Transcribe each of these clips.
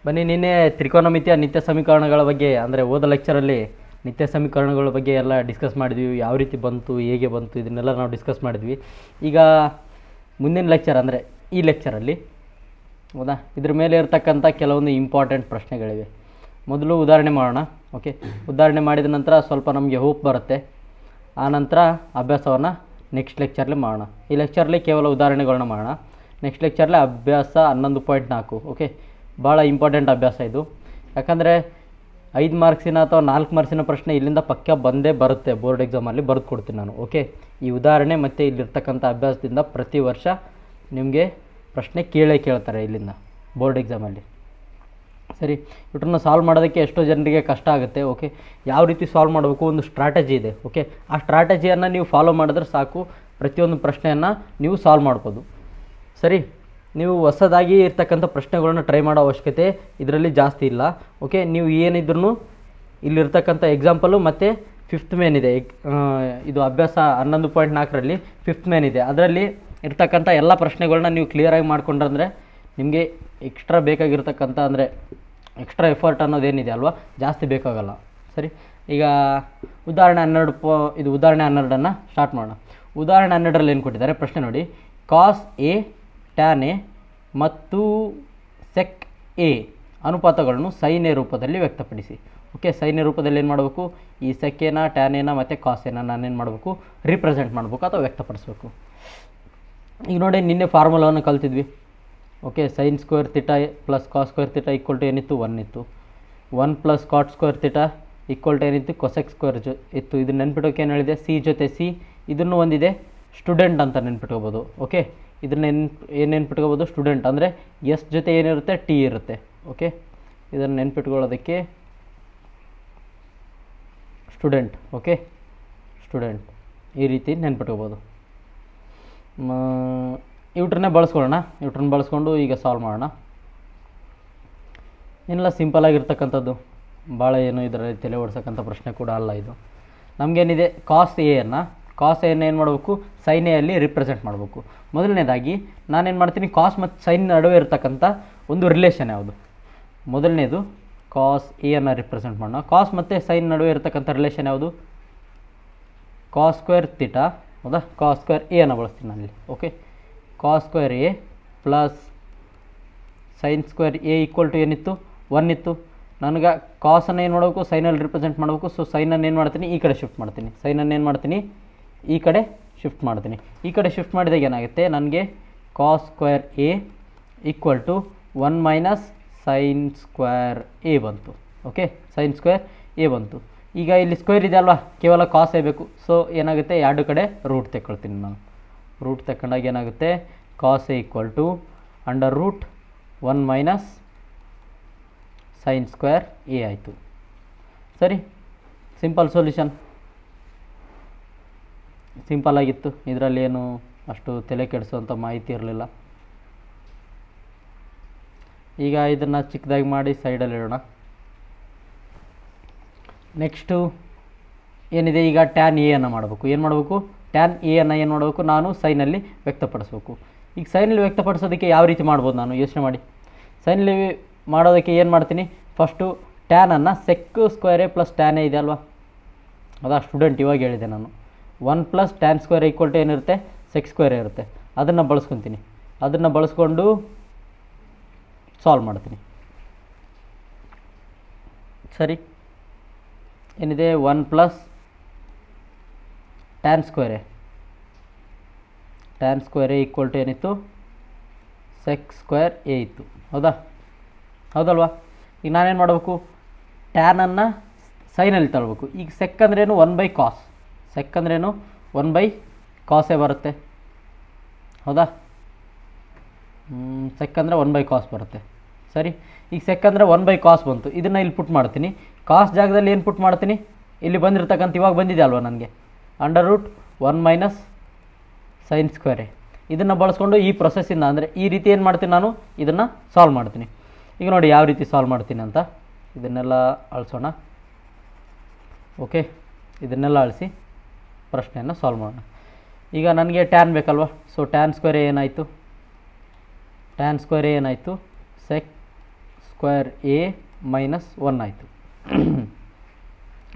ಬನ್ನಿ ನಿನ್ನೆ ತ್ರಿಕೋನಮಿತಿಯ ನಿತ್ಯ ಸಮೀಕರಣಗಳ ಬಗ್ಗೆ ಅಂದರೆ ಹೋದ ಲೆಕ್ಚರಲ್ಲಿ ನಿತ್ಯ ಸಮೀಕರಣಗಳ ಬಗ್ಗೆ ಎಲ್ಲ ಡಿಸ್ಕಸ್ ಮಾಡಿದ್ವಿ. ಯಾವ ರೀತಿ ಬಂತು, ಹೇಗೆ ಬಂತು, ಇದನ್ನೆಲ್ಲ ನಾವು ಡಿಸ್ಕಸ್ ಮಾಡಿದ್ವಿ. ಈಗ ಮುಂದಿನ ಲೆಕ್ಚರ್ ಅಂದರೆ ಈ ಲೆಕ್ಚರಲ್ಲಿ ಹೌದಾ, ಇದ್ರ ಮೇಲೆ ಇರತಕ್ಕಂಥ ಕೆಲವೊಂದು ಇಂಪಾರ್ಟೆಂಟ್ ಪ್ರಶ್ನೆಗಳಿವೆ. ಮೊದಲು ಉದಾಹರಣೆ ಮಾಡೋಣ. ಓಕೆ, ಉದಾಹರಣೆ ಮಾಡಿದ ನಂತರ ಸ್ವಲ್ಪ ನಮಗೆ ಹೋಪ್ ಬರುತ್ತೆ. ಆ ನಂತರ ಅಭ್ಯಾಸವನ್ನು ನೆಕ್ಸ್ಟ್ ಲೆಕ್ಚರ್ಲಿ ಮಾಡೋಣ. ಈ ಲೆಕ್ಚರ್ಲಿ ಕೇವಲ ಉದಾಹರಣೆಗಳನ್ನ ಮಾಡೋಣ. ನೆಕ್ಸ್ಟ್ ಲೆಕ್ಚರ್ಲಿ ಅಭ್ಯಾಸ 11.4. ಓಕೆ, ಭಾಳ ಇಂಪಾರ್ಟೆಂಟ್ ಅಭ್ಯಾಸ ಇದು. ಯಾಕಂದರೆ 5 ಮಾರ್ಕ್ಸಿನ ಅಥವಾ 4 ಮಾರ್ಕ್ಸಿನ ಪ್ರಶ್ನೆ ಇಲ್ಲಿಂದ ಪಕ್ಕ ಬಂದೇ ಬರುತ್ತೆ. ಬೋರ್ಡ್ ಎಕ್ಸಾಮಲ್ಲಿ ಬರೆದು ಕೊಡ್ತೀನಿ ನಾನು. ಓಕೆ, ಈ ಉದಾಹರಣೆ ಮತ್ತು ಇಲ್ಲಿರ್ತಕ್ಕಂಥ ಅಭ್ಯಾಸದಿಂದ ಪ್ರತಿ ವರ್ಷ ನಿಮಗೆ ಪ್ರಶ್ನೆ ಕೇಳ್ತಾರೆ ಇಲ್ಲಿಂದ ಬೋರ್ಡ್ ಎಕ್ಸಾಮಲ್ಲಿ. ಸರಿ, ಇವ್ರನ್ನ ಸಾಲ್ವ್ ಮಾಡೋದಕ್ಕೆ ಎಷ್ಟೋ ಜನರಿಗೆ ಕಷ್ಟ ಆಗುತ್ತೆ. ಓಕೆ, ಯಾವ ರೀತಿ ಸಾಲ್ವ್ ಮಾಡಬೇಕು, ಒಂದು ಸ್ಟ್ರಾಟಜಿ ಇದೆ. ಓಕೆ, ಆ ಸ್ಟ್ರಾಟಜಿಯನ್ನು ನೀವು ಫಾಲೋ ಮಾಡಿದ್ರೆ ಸಾಕು, ಪ್ರತಿಯೊಂದು ಪ್ರಶ್ನೆಯನ್ನು ನೀವು ಸಾಲ್ವ್ ಮಾಡ್ಬೋದು. ಸರಿ, ನೀವು ಹೊಸದಾಗಿ ಇರ್ತಕ್ಕಂಥ ಪ್ರಶ್ನೆಗಳನ್ನ ಟ್ರೈ ಮಾಡೋ ಅವಶ್ಯಕತೆ ಇದರಲ್ಲಿ ಜಾಸ್ತಿ ಇಲ್ಲ. ಓಕೆ, ನೀವು ಏನಿದ್ರೂ ಇಲ್ಲಿರ್ತಕ್ಕಂಥ ಎಕ್ಸಾಂಪಲು ಮತ್ತು 5th ಮೇನ್ ಇದೆ. ಇದು ಅಭ್ಯಾಸ 11.4ರಲ್ಲಿ 5th ಮೇನ್ ಇದೆ. ಅದರಲ್ಲಿ ಇರ್ತಕ್ಕಂಥ ಎಲ್ಲ ಪ್ರಶ್ನೆಗಳನ್ನ ನೀವು ಕ್ಲಿಯರಾಗಿ ಮಾಡ್ಕೊಂಡ್ರೆ ನಿಮಗೆ ಎಕ್ಸ್ಟ್ರಾ ಬೇಕಾಗಿರ್ತಕ್ಕಂಥ ಅಂದರೆ ಎಕ್ಸ್ಟ್ರಾ ಎಫರ್ಟ್ ಅನ್ನೋದೇನಿದೆ ಅಲ್ವಾ, ಜಾಸ್ತಿ ಬೇಕಾಗಲ್ಲ. ಸರಿ, ಈಗ ಉದಾಹರಣೆ 12 ಇದು ಉದಾಹರಣೆ 12ಅನ್ನು ಸ್ಟಾರ್ಟ್ ಮಾಡೋಣ. ಉದಾಹರಣೆ 12ರಲ್ಲಿ ಏನು ಕೊಟ್ಟಿದ್ದಾರೆ ಪ್ರಶ್ನೆ ನೋಡಿ. ಕಾಸ್ ಎ, ಟ್ಯಾನ್ ಎ ಮತ್ತು ಸೆಕ್ ಎ ಅನುಪಾತಗಳನ್ನು ಸೈನ್ ಎ ರೂಪದಲ್ಲಿ ವ್ಯಕ್ತಪಡಿಸಿ. ಓಕೆ, ಸೈನ್ ಎ ರೂಪದಲ್ಲಿ ಏನು ಮಾಡಬೇಕು, ಈ ಸೆಕ್ ಎನ, ಟ್ಯಾನ್ ಎನ ಮತ್ತು ಕಾಸ್ ಎನ ನಾನೇನು ಮಾಡಬೇಕು, ರಿಪ್ರೆಸೆಂಟ್ ಮಾಡಬೇಕು ಅಥವಾ ವ್ಯಕ್ತಪಡಿಸ್ಬೇಕು. ಈಗ ನೋಡಿ, ನಿನ್ನೆ ಫಾರ್ಮುಲಾವನ್ನು ಕಲ್ತಿದ್ವಿ. Okay, sine square theta plus cos square theta equal to ಏನಿತ್ತು, 1 ಇತ್ತು. 1 plus cot square theta equal to ಏನಿತ್ತು, ಕೊಸೆಕ್ ಸ್ಕ್ವೇರ್ ಇತ್ತು. ಇದು ನೆನ್ಪಿಟ್ಟೋಕೆ ಏನು ಹೇಳಿದೆ, ಸಿ ಜೊತೆ ಸಿ ಇದನ್ನು ಒಂದಿದೆ ಸ್ಟೂಡೆಂಟ್ ಅಂತ ನೆನ್ಪಿಟ್ಕೋಬೋದು. ಓಕೆ, ಇದನ್ನ ಏನು ನೆನ್ಪಿಟ್ಕೋಬೋದು, ಸ್ಟೂಡೆಂಟ್ ಅಂದರೆ ಎಸ್ ಜೊತೆ ಏನಿರುತ್ತೆ, ಟಿ ಇರುತ್ತೆ. ಓಕೆ, ಇದನ್ನು ನೆನ್ಪಿಟ್ಕೊಳ್ಳೋದಕ್ಕೆ ಸ್ಟೂಡೆಂಟ್. ಓಕೆ, ಸ್ಟೂಡೆಂಟ್ ಈ ರೀತಿ ನೆನ್ಪಿಟ್ಕೋಬೋದು. ಇವ್ರನ್ನೇ ಬಳಸ್ಕೊಳ್ಳೋಣ. ಇವ್ರನ್ನ ಬಳಸ್ಕೊಂಡು ಈಗ ಸಾಲ್ವ್ ಮಾಡೋಣ. ಏನೆಲ್ಲ ಸಿಂಪಲಾಗಿರ್ತಕ್ಕಂಥದ್ದು, ಭಾಳ ಏನು ಇದರಲ್ಲಿ ತಲೆ ಓಡಿಸೋಕ್ಕಂಥ ಪ್ರಶ್ನೆ ಕೂಡ ಅಲ್ಲ ಇದು. ನಮಗೇನಿದೆ, ಕಾಸ್ ಎನ್ನು ಏನು ಮಾಡಬೇಕು, ಸೈನ್ ಎಲ್ಲಿ ರಿಪ್ರೆಸೆಂಟ್ ಮಾಡಬೇಕು. ಮೊದಲನೇದಾಗಿ ನಾನೇನು ಮಾಡ್ತೀನಿ, ಕಾಸ್ ಮತ್ತು ಸೈನ್ ನಡುವೆ ಇರತಕ್ಕಂಥ ಒಂದು ರಿಲೇಷನ್ ಯಾವುದು, ಮೊದಲನೇದು ಕಾಸ್ ಎನ್ನು ರಿಪ್ರೆಸೆಂಟ್ ಮಾಡೋಣ. ಕಾಸ್ ಮತ್ತು ಸೈನ್ ನಡುವೆ ಇರತಕ್ಕಂಥ ರಿಲೇಷನ್ ಯಾವುದು, ಕಾಸ್ ಸ್ಕ್ವೇರ್ ಥೀಟಾ. ಹೌದಾ, ಕಾಸ್ ಸ್ಕ್ವೇರ್ ಎ ಅನ್ನು ಬಳಸ್ತೀನಿ ನಾನಲ್ಲಿ. Okay, cos square A plus sine square A equal to ಏನಿತ್ತು, 1 ಇತ್ತು. ನನಗೆ ಕಾಸನ್ನು ಏನು ಮಾಡಬೇಕು, ಸೈನಲ್ಲಿ ರಿಪ್ರೆಸೆಂಟ್ ಮಾಡಬೇಕು. ಸೊ ಸೈನನ್ನು ಏನು ಮಾಡ್ತೀನಿ, ಈ ಕಡೆ ಶಿಫ್ಟ್ ಮಾಡ್ತೀನಿ. ಸೈನನ್ನು ಏನು ಮಾಡ್ತೀನಿ, ಈ ಕಡೆ ಶಿಫ್ಟ್ ಮಾಡ್ತೀನಿ. ಈ ಕಡೆ ಶಿಫ್ಟ್ ಮಾಡಿದಾಗ ಏನಾಗುತ್ತೆ, ನನಗೆ cos square A equal to 1 minus sine square A ಬಂತು. ಓಕೆ, ಸೈನ್ ಸ್ಕ್ವೇರ್ ಎ ಬಂತು. ಈಗ ಇಲ್ಲಿ ಸ್ಕ್ವೇರ್ ಇದೆ ಅಲ್ವಾ, ಕೇವಲ ಕಾಸ್ ಬೇಕು. ಸೊ ಏನಾಗುತ್ತೆ, ಎರಡು ಕಡೆ ರೂಟ್ ತೆಕ್ಕೊಳ್ತೀನಿ ನಾನು. ರೂಟ್ ತಗೊಂಡಾಗ ಏನಾಗುತ್ತೆ, cos A equal to under root 1 minus sine square A ಆಯಿತು. ಸರಿ, ಸಿಂಪಲ್ ಸೊಲ್ಯೂಷನ್, ಸಿಂಪಲ್ ಆಗಿತ್ತು. ಇದರಲ್ಲಿ ಏನು ಅಷ್ಟು ತಲೆ ಕೆಡಿಸುವಂಥ ಮಾಹಿತಿ ಇರಲಿಲ್ಲ. ಈಗ ಇದನ್ನು ಚಿಕ್ಕದಾಗಿ ಮಾಡಿ ಸೈಡಲ್ಲಿ ಇಡೋಣ. ನೆಕ್ಸ್ಟು ಏನಿದೆ, ಈಗ ಟ್ಯಾನ್ ಎ ಅನ್ನು ಮಾಡಬೇಕು. ಏನು ಮಾಡಬೇಕು, ಟ್ಯಾನ್ ಎ ಅನ್ನು ಏನು ಮಾಡಬೇಕು, ನಾನು ಸೈನಲ್ಲಿ ವ್ಯಕ್ತಪಡಿಸ್ಬೇಕು. ಈಗ ಸೈನಲ್ಲಿ ವ್ಯಕ್ತಪಡಿಸೋದಕ್ಕೆ ಯಾವ ರೀತಿ ಮಾಡ್ಬೋದು, ನಾನು ಯೋಚನೆ ಮಾಡಿ. ಸೈನಲ್ಲಿ ಮಾಡೋದಕ್ಕೆ ಏನು ಮಾಡ್ತೀನಿ, ಫಸ್ಟು ಟ್ಯಾನನ್ನು sec square A plus tan A ಇದೆ ಅಲ್ವಾ, ಅದಾ ಸ್ಟೂಡೆಂಟ್ ಇವಾಗ ಹೇಳಿದೆ ನಾನು. 1 plus tan square equal to ಏನಿರುತ್ತೆ, ಸೆಕ್ ಸ್ಕ್ವೇರ್ ಇರುತ್ತೆ. ಅದನ್ನು ಬಳಸ್ಕೊತೀನಿ. ಅದನ್ನು ಬಳಸ್ಕೊಂಡು ಸಾಲ್ವ್ ಮಾಡ್ತೀನಿ. ಸರಿ, ಏನಿದೆ, 1 plus tan square A equal to ಏನಿತ್ತು, ಸೆಕ್ ಸ್ಕ್ವೇರ್ ಎ ಇತ್ತು. ಹೌದಲ್ವಾ. ಈಗ ನಾನೇನು ಮಾಡಬೇಕು, ಟ್ಯಾನನ್ನು ಸೈನಲ್ಲಿ ತರಬೇಕು. ಈಗ ಸೆಕ್ ಅಂದ್ರೇನು, 1/ಕಾಸ್. ಸೆಕ್ ಅಂದ್ರೇನು, 1/ಕಾಸೇ ಬರುತ್ತೆ. ಹೌದಾ, ಸೆಕ್ ಅಂದರೆ 1/ಕಾಸ್ ಬರುತ್ತೆ. ಸರಿ, ಈಗ ಸೆಕ್ ಅಂದರೆ 1/ಕಾಸ್ ಬಂತು. ಇದನ್ನು ಇಲ್ಲಿ ಪುಟ್ ಮಾಡ್ತೀನಿ. ಕಾಸ್ ಜಾಗದಲ್ಲಿ ಏನು ಪುಟ್ ಮಾಡ್ತೀನಿ, ಇಲ್ಲಿ ಬಂದಿರತಕ್ಕಂಥ ಇವಾಗ ಬಂದಿದೆ ಅಲ್ವಾ ನನಗೆ, under root 1 minus sine square A. ಇದನ್ನು ಬಳಸ್ಕೊಂಡು ಈ ಪ್ರೊಸೆಸ್ಸಿಂದ ಅಂದರೆ ಈ ರೀತಿ ಏನು ಮಾಡ್ತೀನಿ, ನಾನು ಇದನ್ನು ಸಾಲ್ವ್ ಮಾಡ್ತೀನಿ. ಈಗ ನೋಡಿ ಯಾವ ರೀತಿ ಸಾಲ್ವ್ ಮಾಡ್ತೀನಿ ಅಂತ. ಇದನ್ನೆಲ್ಲ ಅಳಿಸೋಣ. ಓಕೆ, ಇದನ್ನೆಲ್ಲ ಅಳಿಸಿ ಪ್ರಶ್ನೆಯನ್ನು ಸಾಲ್ವ್ ಮಾಡೋಣ. ಈಗ ನನಗೆ ಟ್ಯಾನ್ ಬೇಕಲ್ವ. ಸೊ ಟ್ಯಾನ್ ಸ್ಕ್ವೇರ್ ಏನಾಯಿತು, tan square ಏನಾಯಿತು sec ಸ್ಕ್ವೇರ್ ಎ ಮೈನಸ್ 1 ಆಯಿತು.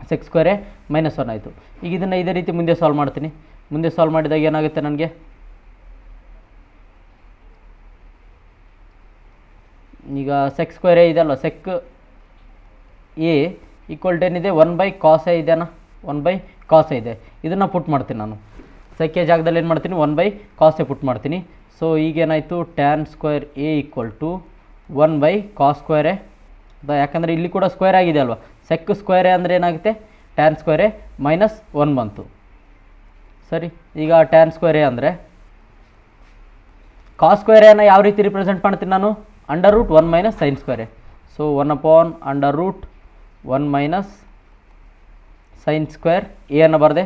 ಸೆಕ್ ಸ್ಕ್ವೇರ್ ಎ ಮೈನಸ್ 1 ಆಯಿತು. ಈಗ ಇದನ್ನು ಇದೇ ರೀತಿ ಮುಂದೆ ಸಾಲ್ವ್ ಮಾಡ್ತೀನಿ. ಮುಂದೆ ಸಾಲ್ವ್ ಮಾಡಿದಾಗ ಏನಾಗುತ್ತೆ ನನಗೆ, ಈಗ ಸೆಕ್ ಸ್ಕ್ವೇರ್ ಎ ಇದೆಯಲ್ಲ, ಸೆಕ್ ಎ ಈಕ್ವಲ್ ಟು ಏನಿದೆ 1/cos ಎ ಇದೆನಾ, 1/cos ಎ ಇದೆ. ಇದನ್ನು ಪುಟ್ ಮಾಡ್ತೀನಿ ನಾನು. ಸೆಕ್ ಎ ಜಾಗದಲ್ಲಿ ಏನು ಮಾಡ್ತೀನಿ, 1/cos ಎ ಪುಟ್ ಮಾಡ್ತೀನಿ. ಸೊ ಈಗೇನಾಯಿತು, tan square A equal to 1/cos square A. ಯಾಕಂದರೆ ಇಲ್ಲಿ ಕೂಡ ಸ್ಕ್ವೇರ್ ಆಗಿದೆ ಅಲ್ವಾ, ಸೆಕ್ ಸ್ಕ್ವೇರ್ ಎ ಅಂದರೆ ಏನಾಗುತ್ತೆ, ಟ್ಯಾನ್ ಸ್ಕ್ವೇರ್ ಎ ಮೈನಸ್ 1 ಬಂತು. ಸರಿ, ಈಗ ಟ್ಯಾನ್ ಸ್ಕ್ವೇರ್ ಎ ಅಂದರೆ ಕಾಸ್ ಸ್ಕ್ವೇರ್ ಎನ ಯಾವ ರೀತಿ ರಿಪ್ರೆಸೆಂಟ್ ಮಾಡ್ತೀನಿ ನಾನು, √1 minus sine square A. So 1/√1 minus sine square A ಅನ್ನು ಬರದೆ,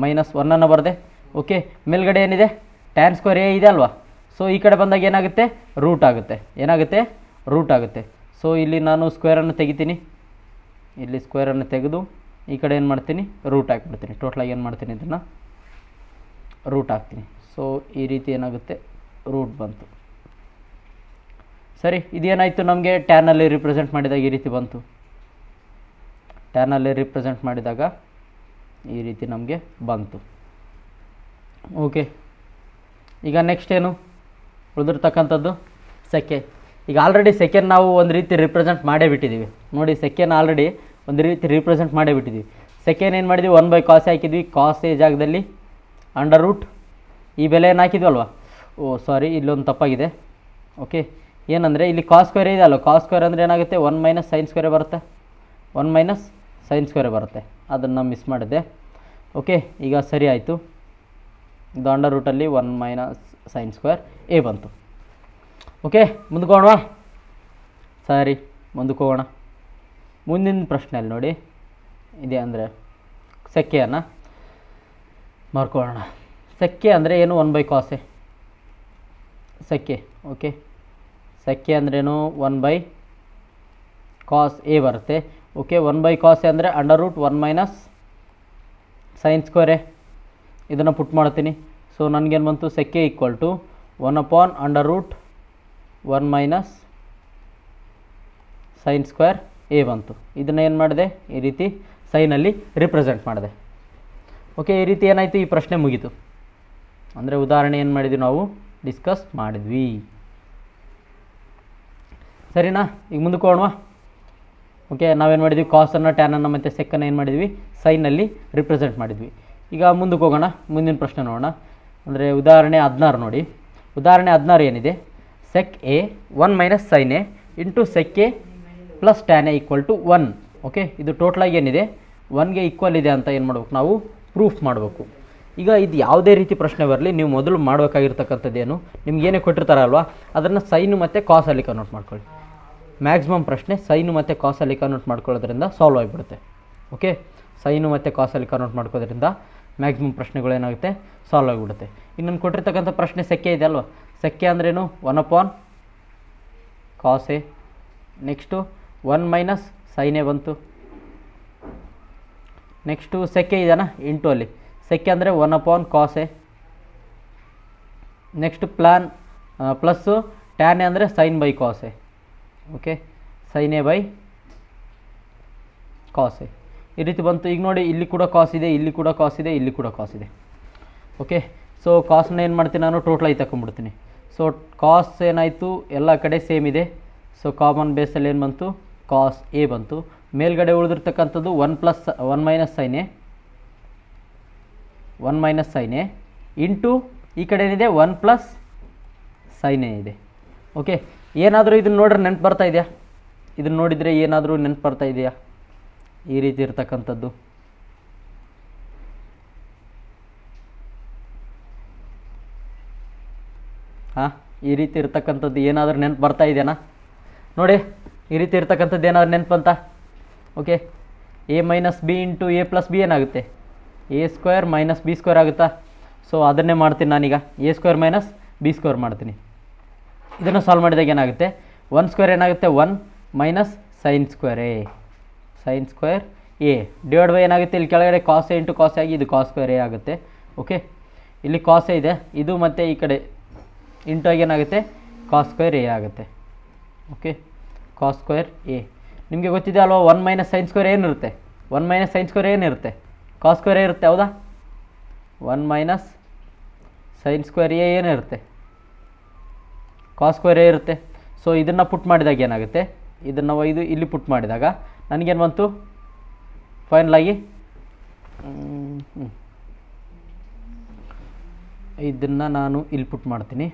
ಮೈನಸ್ 1 ಅನ್ನು ಬರದೆ. ಓಕೆ, ಮೇಲ್ಗಡೆ ಏನಿದೆ, ಟ್ಯಾನ್ ಸ್ಕ್ವೇರ್ ಎ ಇದೆ ಅಲ್ವಾ. ಸೊ ಈ ಕಡೆ ಬಂದಾಗ ಏನಾಗುತ್ತೆ, ರೂಟ್ ಆಗುತ್ತೆ. ಏನಾಗುತ್ತೆ, ರೂಟ್ ಆಗುತ್ತೆ. ಸೊ ಇಲ್ಲಿ ನಾನು ಸ್ಕ್ವೇರನ್ನು ತೆಗಿತೀನಿ. ಇಲ್ಲಿ ಸ್ಕ್ವೇರನ್ನು ತೆಗೆದು ಈ ಕಡೆ ಏನು ಮಾಡ್ತೀನಿ, ರೂಟ್ ಹಾಕ್ಬಿಡ್ತೀನಿ. ಟೋಟಲಾಗಿ ಏನು ಮಾಡ್ತೀನಿ, ಇದನ್ನು ರೂಟ್ ಹಾಕ್ತೀನಿ. ಸೊ ಈ ರೀತಿ ಏನಾಗುತ್ತೆ, ರೂಟ್ ಬಂತು. ಸರಿ, ಇದೇನಾಯಿತು ನಮಗೆ, ಟ್ಯಾನಲ್ಲಿ ರಿಪ್ರೆಸೆಂಟ್ ಮಾಡಿದಾಗ ಈ ರೀತಿ ಬಂತು. ಟ್ಯಾನಲ್ಲಿ ರಿಪ್ರೆಸೆಂಟ್ ಮಾಡಿದಾಗ ಈ ರೀತಿ ನಮಗೆ ಬಂತು. ಓಕೆ, ಈಗ ನೆಕ್ಸ್ಟ್ ಏನು ಉಳಿದಿರ್ತಕ್ಕಂಥದ್ದು, ಸೆಕೆ. ಈಗ ಆಲ್ರೆಡಿ ಸೆಕೆಂಡ್ ನಾವು ಒಂದು ರೀತಿ ರಿಪ್ರೆಸೆಂಟ್ ಮಾಡೇ ಬಿಟ್ಟಿದ್ದೀವಿ ನೋಡಿ. ಸೆಕೆಂಡ್ ಆಲ್ರೆಡಿ ಒಂದು ರೀತಿ ರಿಪ್ರೆಸೆಂಟ್ ಮಾಡೇ ಬಿಟ್ಟಿದ್ದೀವಿ. ಸೆಕೆಂಡ್ ಏನು ಮಾಡಿದ್ವಿ, 1/cos ಹಾಕಿದ್ವಿ. ಕಾಸ್ ಎ ಜಾಗದಲ್ಲಿ √, ಈ ಬೆಲೆ ಏನು ಹಾಕಿದ್ವಲ್ವ. ಓ ಸಾರಿ, ಇಲ್ಲೊಂದು ತಪ್ಪಾಗಿದೆ. ಓಕೆ, ಏನಂದರೆ ಇಲ್ಲಿ ಕಾಸ್ ಸ್ಕ್ವೇರ್ ಇದೆ ಅಲ್ವ, ಕಾಸ್ ಸ್ಕ್ವೇರ್ ಅಂದರೆ ಏನಾಗುತ್ತೆ, 1 ಮೈನಸ್ ಸೈನ್ ಸ್ಕ್ವೇರೇ ಬರುತ್ತೆ. 1 ಮೈನಸ್ ಸೈನ್ ಸ್ಕ್ವೇರೇ ಬರುತ್ತೆ, ಅದನ್ನು ಮಿಸ್ ಮಾಡಿದ್ದೆ. ಓಕೆ, ಈಗ ಸರಿ ಆಯಿತು. ಇದು √ಅಲ್ಲಿ 1 ಮೈನಸ್ ಸೈನ್ ಸ್ಕ್ವೇರ್ ಎ ಬಂತು. ಓಕೆ, ಮುಂದಕ್ಕೆ ಹೋಗೋಣ. ಸರಿ, ಮುಂದಕ್ಕೆ ಹೋಗೋಣ. ಮುಂದಿನ ಪ್ರಶ್ನೆಯಲ್ಲಿ ನೋಡಿ ಇದೆ, ಅಂದರೆ ಸೆಕ್ಕೆಯನ್ನು ಮಾರ್ಕೊಳ್ಳೋಣ. ಸೆಕ್ಕೆ ಅಂದರೆ ಏನು, 1/cos ಎ ಸೆಕ್ಕೆ. ಓಕೆ, ಸೆಕ್ಕೆ ಅಂದ್ರೇನು, 1/cos ಎ ಬರುತ್ತೆ. ಓಕೆ, 1/cos ಎ ಅಂದರೆ √1 ಮೈನಸ್ ಸೈನ್ ಸ್ಕ್ವೇರ್ ಎ. ಇದನ್ನು ಪುಟ್ ಮಾಡ್ತೀನಿ. ಸೊ ನನಗೇನು ಬಂತು, ಸೆಕ್ಕೆ equal to 1/√1 minus sine square A ಬಂತು. ಇದನ್ನು ಏನು ಮಾಡಿದೆ, ಈ ರೀತಿ ಸೈನಲ್ಲಿ ರಿಪ್ರೆಸೆಂಟ್ ಮಾಡಿದೆ. ಓಕೆ, ಈ ರೀತಿ ಏನಾಯಿತು, ಈ ಪ್ರಶ್ನೆ ಮುಗೀತು. ಅಂದರೆ ಉದಾಹರಣೆ ಏನು ಮಾಡಿದ್ವಿ ನಾವು, ಡಿಸ್ಕಸ್ ಮಾಡಿದ್ವಿ. ಸರಿನಾ, ಈಗ ಮುಂದಕ್ಕೆ ಹೋಗೋಣ. ಓಕೆ, ನಾವೇನು ಮಾಡಿದ್ವಿ, ಕಾಸನ್ನು, ಟ್ಯಾನನ್ನು ಮತ್ತು ಸೆಕ್ಕನ್ನು ಏನು ಮಾಡಿದ್ವಿ, ಸೈನಲ್ಲಿ ರಿಪ್ರೆಸೆಂಟ್ ಮಾಡಿದ್ವಿ. ಈಗ ಮುಂದಕ್ಕೆ ಹೋಗೋಣ, ಮುಂದಿನ ಪ್ರಶ್ನೆ ನೋಡೋಣ. ಅಂದರೆ ಉದಾಹರಣೆ 16 ನೋಡಿ. ಉದಾಹರಣೆ 16 ಏನಿದೆ, sec A 1 minus sine A into sec A plus tan A equal to 1. Okay, ಇದು ಟೋಟಲಾಗಿ ಏನಿದೆ, 1ಗೆ ಈಕ್ವಲ್ ಇದೆ ಅಂತ ಏನು ಮಾಡ್ಬೇಕು, ನಾವು ಪ್ರೂಫ್ ಮಾಡಬೇಕು. ಈಗ ಇದು ಯಾವುದೇ ರೀತಿ ಪ್ರಶ್ನೆ ಬರಲಿ, ನೀವು ಮೊದಲು ಮಾಡಬೇಕಾಗಿರ್ತಕ್ಕಂಥದ್ದೇನು, ನಿಮ್ಗೇನೇ ಕೊಟ್ಟಿರ್ತಾರಲ್ವ, ಅದನ್ನು ಸೈನು ಮತ್ತು ಕಾಸಲ್ಲಿ ಕನ್ವರ್ಟ್ ಮಾಡ್ಕೊಳ್ಳಿ. ಮ್ಯಾಕ್ಸಿಮಮ್ ಪ್ರಶ್ನೆ ಸೈನು ಮತ್ತು ಕಾಸಲ್ಲಿ ಕನ್ವರ್ಟ್ ಮಾಡ್ಕೊಳ್ಳೋದ್ರಿಂದ ಸಾಲ್ವ್ ಆಗಿಬಿಡುತ್ತೆ. ಓಕೆ, ಸೈನು ಮತ್ತು ಕಾಸಲ್ಲಿ ಕನ್ವರ್ಟ್ ಮಾಡ್ಕೋದ್ರಿಂದ ಮ್ಯಾಕ್ಸಿಮಮ್ ಪ್ರಶ್ನೆಗಳು ಏನಾಗುತ್ತೆ, ಸಾಲ್ವ್ ಆಗಿಬಿಡುತ್ತೆ. ಈಗ ನಾನು ಕೊಟ್ಟಿರ್ತಕ್ಕಂಥ ಪ್ರಶ್ನೆ ಸೆಕ್ಕೆ ಇದೆ ಅಲ್ವ, ಸೆಕ್ಕೆ ಅಂದ್ರೇನು, 1/cos A. Next 1 minus sine A ಬಂತು. ನೆಕ್ಸ್ಟು ಸೆಕ್ಕೆ ಇದೆನಾ, ಇಂಟು ಅಲ್ಲಿ ಸೆಕ್ಕೆ ಅಂದರೆ 1/cos A. Next plus tan A ಅಂದರೆ sin/cos A. Okay, sin a/cos A ಈ ರೀತಿ ಬಂತು. ಈಗ ನೋಡಿ, ಇಲ್ಲಿ ಕೂಡ ಕಾಸ್ ಇದೆ, ಇಲ್ಲಿ ಕೂಡ ಕಾಸ್ ಇದೆ, ಇಲ್ಲಿ ಕೂಡ ಕಾಸ್ ಇದೆ. ಓಕೆ, ಸೊ ಕಾಸನ್ನ ಏನು ಮಾಡ್ತೀನಿ ನಾನು, ಟೋಟಲಾಗಿ ತಗೊಂಡ್ಬಿಡ್ತೀನಿ. ಸೊ ಕಾಸ್ ಏನಾಯಿತು, ಎಲ್ಲ ಕಡೆ ಸೇಮ್ ಇದೆ. ಸೊ ಕಾಮನ್ ಬೇಸಲ್ಲಿ ಏನು ಬಂತು, ಕಾಸ್ ಎ ಬಂತು. ಮೇಲ್ಗಡೆ ಉಳಿದಿರ್ತಕ್ಕಂಥದ್ದು 1 ಮೈನಸ್ ಸೈನ್ ಎ ಇಂಟು ಈ ಕಡೆ ಏನಿದೆ 1 ಪ್ಲಸ್ ಸೈನ್ ಎ ಇದೆ. ಓಕೆ, ಏನಾದರೂ ಇದನ್ನು ನೋಡ್ರೆ ನೆನಪು ಬರ್ತಾ ಇದೆಯಾ, ಇದನ್ನು ನೋಡಿದರೆ ಏನಾದರೂ ನೆನಪು ಬರ್ತಾ ಇದೆಯಾ, ಈ ರೀತಿ ಇರ್ತಕ್ಕಂಥದ್ದು. ಹಾಂ, ಈ ರೀತಿ ಇರ್ತಕ್ಕಂಥದ್ದು ಏನಾದರೂ ನೆನಪು ಬರ್ತಾ ಇದೆಯಾ ನೋಡಿ, ಈ ರೀತಿ ಇರ್ತಕ್ಕಂಥದ್ದು ಏನಾದರೂ ನೆನಪು ಅಂತ. Okay, A minus B into A plus B ಏನಾಗುತ್ತೆ, A square minus B square ಆಗುತ್ತಾ. ಸೊ ಅದನ್ನೇ ಮಾಡ್ತೀನಿ ನಾನೀಗ, A square minus B square ಮಾಡ್ತೀನಿ. ಇದನ್ನು ಸಾಲ್ವ್ ಮಾಡಿದಾಗ ಏನಾಗುತ್ತೆ, 1 ಸ್ಕ್ವೇರ್ ಏನಾಗುತ್ತೆ, 1 minus sine square A divide by ಏನಾಗುತ್ತೆ, ಇಲ್ಲಿ ಕೆಳಗಡೆ cos A into cos A ಆಗಿ ಇದು ಕಾಸ್ ಸ್ಕ್ವೇರ್ ಎ ಆಗುತ್ತೆ. ಓಕೆ, ಇಲ್ಲಿ ಕಾಸ್ ಎ ಇದೆ, ಇದು ಮತ್ತು ಈ ಕಡೆ ಇಂಟು ಆಗಿ ಏನಾಗುತ್ತೆ, ಕಾಸ್ ಸ್ಕ್ವೇರ್ ಎ ಆಗುತ್ತೆ. Okay, cos square A. ನಿಮಗೆ ಗೊತ್ತಿದೆ ಅಲ್ವಾ, 1 ಮೈನಸ್ ಸೈನ್ ಸ್ಕ್ವೇರ್ ಏನಿರುತ್ತೆ, 1 ಮೈನಸ್ ಸೈನ್ ಸ್ಕ್ವೇರ್ ಏನಿರುತ್ತೆ, ಕಾಸ್ ಸ್ಕ್ವೇರ್ ಇರುತ್ತೆ, ಹೌದಾ. 1 ಮೈನಸ್ ಸೈನ್ ಸ್ಕ್ವೇರ್ ಎ ಏನಿರುತ್ತೆ, ಕಾಸ್ ಸ್ಕ್ವೇರ್ ಎ ಇರುತ್ತೆ. ಸೊ ಇದನ್ನು ಪುಟ್ ಮಾಡಿದಾಗ ಏನಾಗುತ್ತೆ, ಇದನ್ನು ಒಯ್ದು ಇಲ್ಲಿ ಪುಟ್ ಮಾಡಿದಾಗ ನನಗೇನು ಬಂತು ಫೈನಲಾಗಿ, ಇದನ್ನು ನಾನು ಇಲ್ಲಿ ಪುಟ್ ಮಾಡ್ತೀನಿ.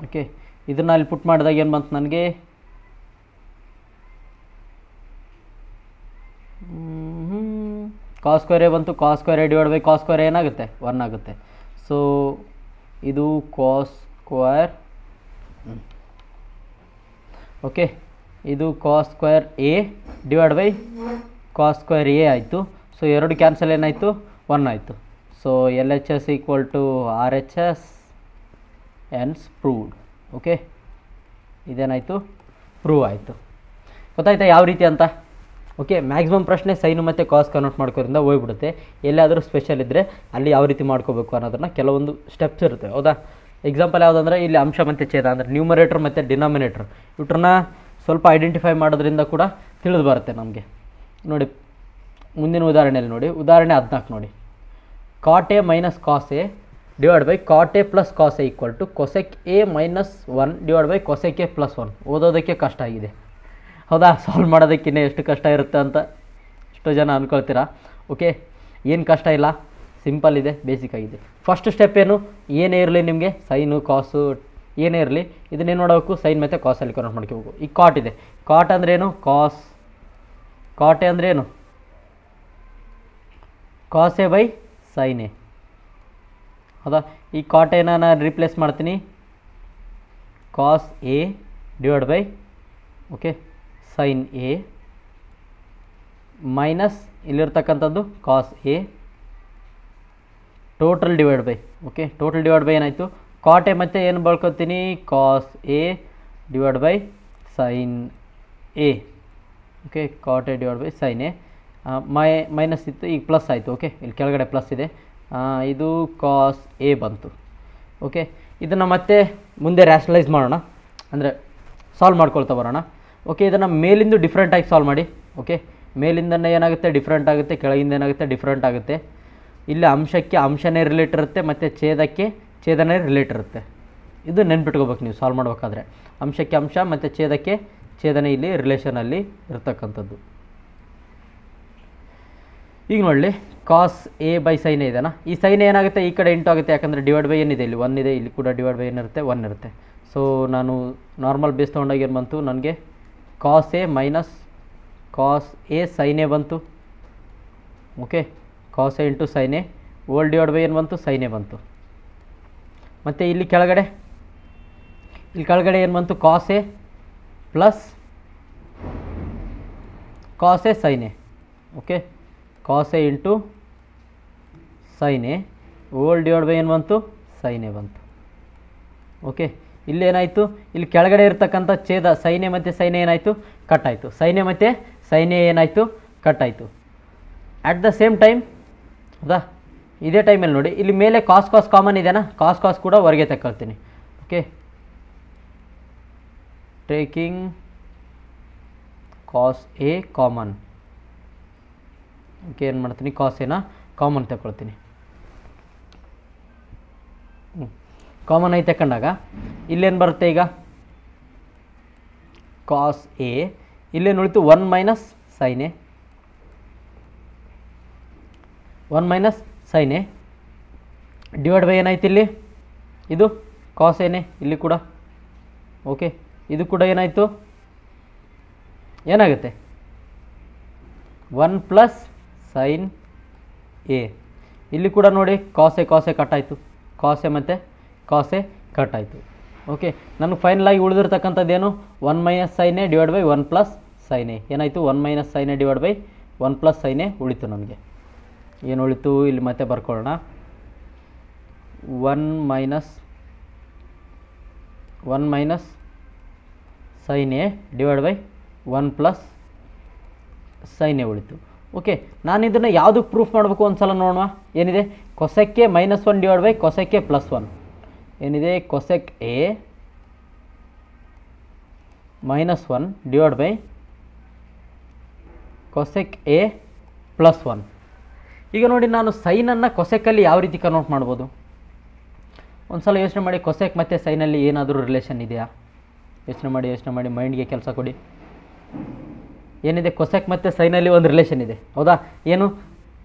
ಓಕೆ, ಇದನ್ನು ಅಲ್ಲಿ ಪುಟ್ ಮಾಡಿದಾಗ ಏನು ಬಂತು ನನಗೆ, ಕಾಸ್ ಸ್ಕ್ವೇರ್ ಎ ಬಂತು. Cos square A divide by cos square ಏನಾಗುತ್ತೆ, 1 ಆಗುತ್ತೆ. ಸೊ ಇದು ಕಾಸ್ ಸ್ಕ್ವೇರ್, ಓಕೆ, ಇದು cos square A divide by cos square A ಆಯಿತು. ಸೊ ಎರಡು ಕ್ಯಾನ್ಸಲ್ ಏನಾಯಿತು, 1 ಆಯಿತು. So L H S equal to R H S hence proved. Okay, ಇದೇನಾಯಿತು, prove ಆಯಿತು. ಗೊತ್ತಾಯ್ತಾ ಯಾವ ರೀತಿ ಅಂತ. ಓಕೆ, ಮ್ಯಾಕ್ಸಿಮಮ್ ಪ್ರಶ್ನೆ ಸೈನು ಮತ್ತು ಕಾಸ್ ಕನ್ವರ್ಟ್ ಮಾಡ್ಕೋದ್ರಿಂದ ಹೋಗ್ಬಿಡುತ್ತೆ. ಎಲ್ಲಾದರೂ ಸ್ಪೆಷಲ್ ಇದ್ದರೆ ಅಲ್ಲಿ ಯಾವ ರೀತಿ ಮಾಡ್ಕೋಬೇಕು ಅನ್ನೋದನ್ನು ಕೆಲವೊಂದು ಸ್ಟೆಪ್ಸ್ ಇರುತ್ತೆ, ಹೌದಾ. ಎಕ್ಸಾಂಪಲ್ ಯಾವುದಂದ್ರೆ ಇಲ್ಲಿ ಅಂಶ ಮತ್ತು ಛೇದ ಅಂದರೆ ನ್ಯೂಮರೇಟರ್ ಮತ್ತು ಡಿನಾಮಿನೇಟರ್ ಇವ್ರನ್ನ ಸ್ವಲ್ಪ ಐಡೆಂಟಿಫೈ ಮಾಡೋದ್ರಿಂದ ಕೂಡ ತಿಳಿದು ಬರುತ್ತೆ ನಮಗೆ. ನೋಡಿ ಮುಂದಿನ ಉದಾಹರಣೆಯಲ್ಲಿ ನೋಡಿ, ಉದಾಹರಣೆ 14 ನೋಡಿ. Cot A minus cos A divide by cot A plus cos A equal to cosec A minus 1 divide by cosec A plus 1. ಓದೋದಕ್ಕೆ ಕಷ್ಟ ಆಗಿದೆ, ಹೌದಾ. ಸಾಲ್ವ್ ಮಾಡೋದಕ್ಕಿಂತ ಎಷ್ಟು ಕಷ್ಟ ಇರುತ್ತೆ ಅಂತ ಎಷ್ಟೋ ಜನ ಅಂದ್ಕೊಳ್ತೀರಾ. ಓಕೆ, ಏನು ಕಷ್ಟ ಇಲ್ಲ, ಸಿಂಪಲ್ ಇದೆ, ಬೇಸಿಕ್ ಆಗಿದೆ. ಫಸ್ಟ್ ಸ್ಟೆಪ್ ಏನು, ಏನೇ ಇರಲಿ ನಿಮಗೆ ಸೈನು ಕಾಸು ಏನೇ ಇರಲಿ ಇದನ್ನೇನು ಮಾಡಬೇಕು, ಸೈನ್ ಮತ್ತು ಕಾಸಲ್ಲಿ ಕನ್ವರ್ಟ್ ಮಾಡ್ಕೋಬೇಕು. ಈಗ ಕಾಟ್ ಇದೆ, ಕಾಟ್ ಅಂದ್ರೇನು, ಕಾಟ್ ಎ ಅಂದ್ರೇನು, cos A by sine A, ಹೌದಾ. ಈ ಕಾಟ್ ಎನ ನಾನು ರಿಪ್ಲೇಸ್ ಮಾಡ್ತೀನಿ, cos A divide by okay sine A minus ಇಲ್ಲಿರ್ತಕ್ಕಂಥದ್ದು cos A total divide by okay total divide by ಏನಾಯಿತು, ಕಾಟ್ ಎ ಮತ್ತು ಏನು ಬರ್ಕೊತೀನಿ, cos A divide by sine A. Okay, cot A divide by sine A minus ಇತ್ತು, ಈಗ plus ಆಯಿತು. Okay, ಇಲ್ಲಿ ಕೆಳಗಡೆ ಪ್ಲಸ್ ಇದೆ, ಇದು ಕಾಸ್ ಎ ಬಂತು. ಓಕೆ, ಇದನ್ನು ಮತ್ತೆ ಮುಂದೆ ರ್ಯಾಷನಲೈಸ್ ಮಾಡೋಣ, ಅಂದರೆ ಸಾಲ್ವ್ ಮಾಡ್ಕೊಳ್ತಾ ಬರೋಣ. ಓಕೆ, ಇದನ್ನು ಮೇಲಿಂದ ಡಿಫ್ರೆಂಟಾಗಿ ಸಾಲ್ವ್ ಮಾಡಿ. ಓಕೆ, ಮೇಲಿಂದನೇ ಏನಾಗುತ್ತೆ ಡಿಫ್ರೆಂಟ್ ಆಗುತ್ತೆ, ಕೆಳಗಿಂದ ಏನಾಗುತ್ತೆ ಡಿಫ್ರೆಂಟ್ ಆಗುತ್ತೆ. ಇಲ್ಲಿ ಅಂಶಕ್ಕೆ ಅಂಶನೇ ರಿಲೇಟ್ ಇರುತ್ತೆ ಮತ್ತು ಛೇದಕ್ಕೆ ಛೇದನೇ ರಿಲೇಟ್ ಇರುತ್ತೆ. ಇದು ನೆನ್ಪಿಟ್ಕೋಬೇಕು ನೀವು ಸಾಲ್ವ್ ಮಾಡಬೇಕಾದ್ರೆ. ಅಂಶಕ್ಕೆ ಅಂಶ ಮತ್ತು ಛೇದಕ್ಕೆ ಛೇದನೆ ಇಲ್ಲಿ ರಿಲೇಷನಲ್ಲಿ ಇರ್ತಕ್ಕಂಥದ್ದು. ಈಗ ನೋಡಲಿ, cos A by sine A ಇದೆನಾ, ಈ ಸೈನ್ ಏನಾಗುತ್ತೆ ಈ ಕಡೆ ಇಂಟು ಆಗುತ್ತೆ, ಯಾಕಂದರೆ ಡಿವೈಡ್ ಬೈ ಏನಿದೆ ಇಲ್ಲಿ 1 ಇದೆ, ಇಲ್ಲಿ ಕೂಡ ಡಿವೈಡ್ ಬೈ ಏನಿರುತ್ತೆ 1 ಇರುತ್ತೆ. ಸೊ ನಾನು ನಾರ್ಮಲ್ ಬೇಸ್ ತೊಗೊಂಡಾಗ ಏನು ಬಂತು ನನಗೆ, cos A minus cos A sine A ಬಂತು. Okay, cos A into sine A whole divide by ಏನು ಬಂತು, ಸೈನ್ ಎ ಬಂತು. ಮತ್ತು ಇಲ್ಲಿ ಕೆಳಗಡೆ ಏನು ಬಂತು, cos A plus cos A sine A. Okay, cos A into sine A whole divide by ಏನು ಬಂತು, ಸೈನ್ ಎ ಬಂತು. ಓಕೆ, ಇಲ್ಲೇನಾಯಿತು, ಇಲ್ಲಿ ಕೆಳಗಡೆ ಇರ್ತಕ್ಕಂಥ ಛೇದ ಸೈನ್ ಎ ಮತ್ತು ಸೈನ್ ಎ ಏನಾಯಿತು, ಕಟ್ ಆಯಿತು. ಸೈನ್ ಎ ಮತ್ತು ಸೈನ್ ಎ ಏನಾಯಿತು, ಕಟ್ ಆಯಿತು. ಅಟ್ ದ ಸೇಮ್ ಟೈಮ್ ಹೌದಾ, ಇದೇ ಟೈಮಲ್ಲಿ ನೋಡಿ ಇಲ್ಲಿ ಮೇಲೆ ಕಾಸ್ ಕಾಮನ್ ಇದೆನಾ, ಕಾಸ್ ಕೂಡ ಹೊರಗೆ ತಗೊಳ್ತೀನಿ. Okay, taking cos A common. Okay, ಏನು ಮಾಡ್ತೀನಿ, ಕಾಸ್ ಎನ ಕಾಮನ್ ತಗೊಳ್ತೀನಿ. ಕಾಮನ್ ಆಗಿ ತಗೊಂಡಾಗ ಇಲ್ಲೇನು ಬರುತ್ತೆ, ಈಗ ಕಾಸ್ ಎ ಇಲ್ಲೇನು ಉಳಿತು 1 minus sine A, 1 minus sine A divide by ಏನಾಯ್ತು ಇಲ್ಲಿ, ಇದು ಕಾಸ್ ಎನೆ ಇಲ್ಲಿ ಕೂಡ. ಓಕೆ, ಇದು ಕೂಡ ಏನಾಯಿತು, ಏನಾಗುತ್ತೆ 1 ಪ್ಲಸ್ ಸೈನ್ ಎ. ಇಲ್ಲಿ ಕೂಡ ನೋಡಿ ಕಾಸ್ ಎ ಕಟ್ ಆಯಿತು, ಕಾಸ್ ಎ ಮತ್ತು ಕಾಸ್ ಎ ಕಟ್ ಆಯಿತು. ಓಕೆ, ನನಗೆ ಫೈನಲಾಗಿ ಉಳಿದಿರ್ತಕ್ಕಂಥದ್ದೇನು 1 minus sine A divide by 1 plus sine A. ಏನಾಯಿತು, 1 minus sine A divide by 1 plus sine A ಉಳಿತು. ನನಗೆ ಏನು ಉಳಿತು, ಇಲ್ಲಿ ಮತ್ತೆ ಬರ್ಕೊಳ್ಳೋಣ, 1 minus sine A divide by 1 plus sine A ಉಳಿತು. ಓಕೆ, ನಾನು ಇದನ್ನು ಯಾವುದಕ್ಕೆ ಪ್ರೂಫ್ ಮಾಡಬೇಕು ಒಂದು ಸಲ ನೋಡೋಣ. ಏನಿದೆ, ಕೊಸೆಕ್ಕೆ -1 ಡಿವೈಡ್ ಬೈ ಕೊಸೆಕ್ಕೆ +1. ಏನಿದೆ cosec A -1 divide by cosec A +1. ಈಗ ನೋಡಿ, ನಾನು ಸೈನನ್ನು ಕೊಸೆಕಲ್ಲಿ ಯಾವ ರೀತಿ ಕನ್ವರ್ಟ್ ಮಾಡ್ಬೋದು? ಒಂದು ಸಲ ಯೋಚನೆ ಮಾಡಿ, ಕೊಸೆಕ್ ಮತ್ತು ಸೈನಲ್ಲಿ ಏನಾದರೂ ರಿಲೇಷನ್ ಇದೆಯಾ? ಯೋಚನೆ ಮಾಡಿ ಮೈಂಡ್ಗೆ ಕೆಲಸ ಕೊಡಿ. ಏನಿದೆ? ಕೊಸೆಕ್ ಮತ್ತು ಸೈನಲ್ಲಿ ಒಂದು ರಿಲೇಷನ್ ಇದೆ, ಹೌದಾ?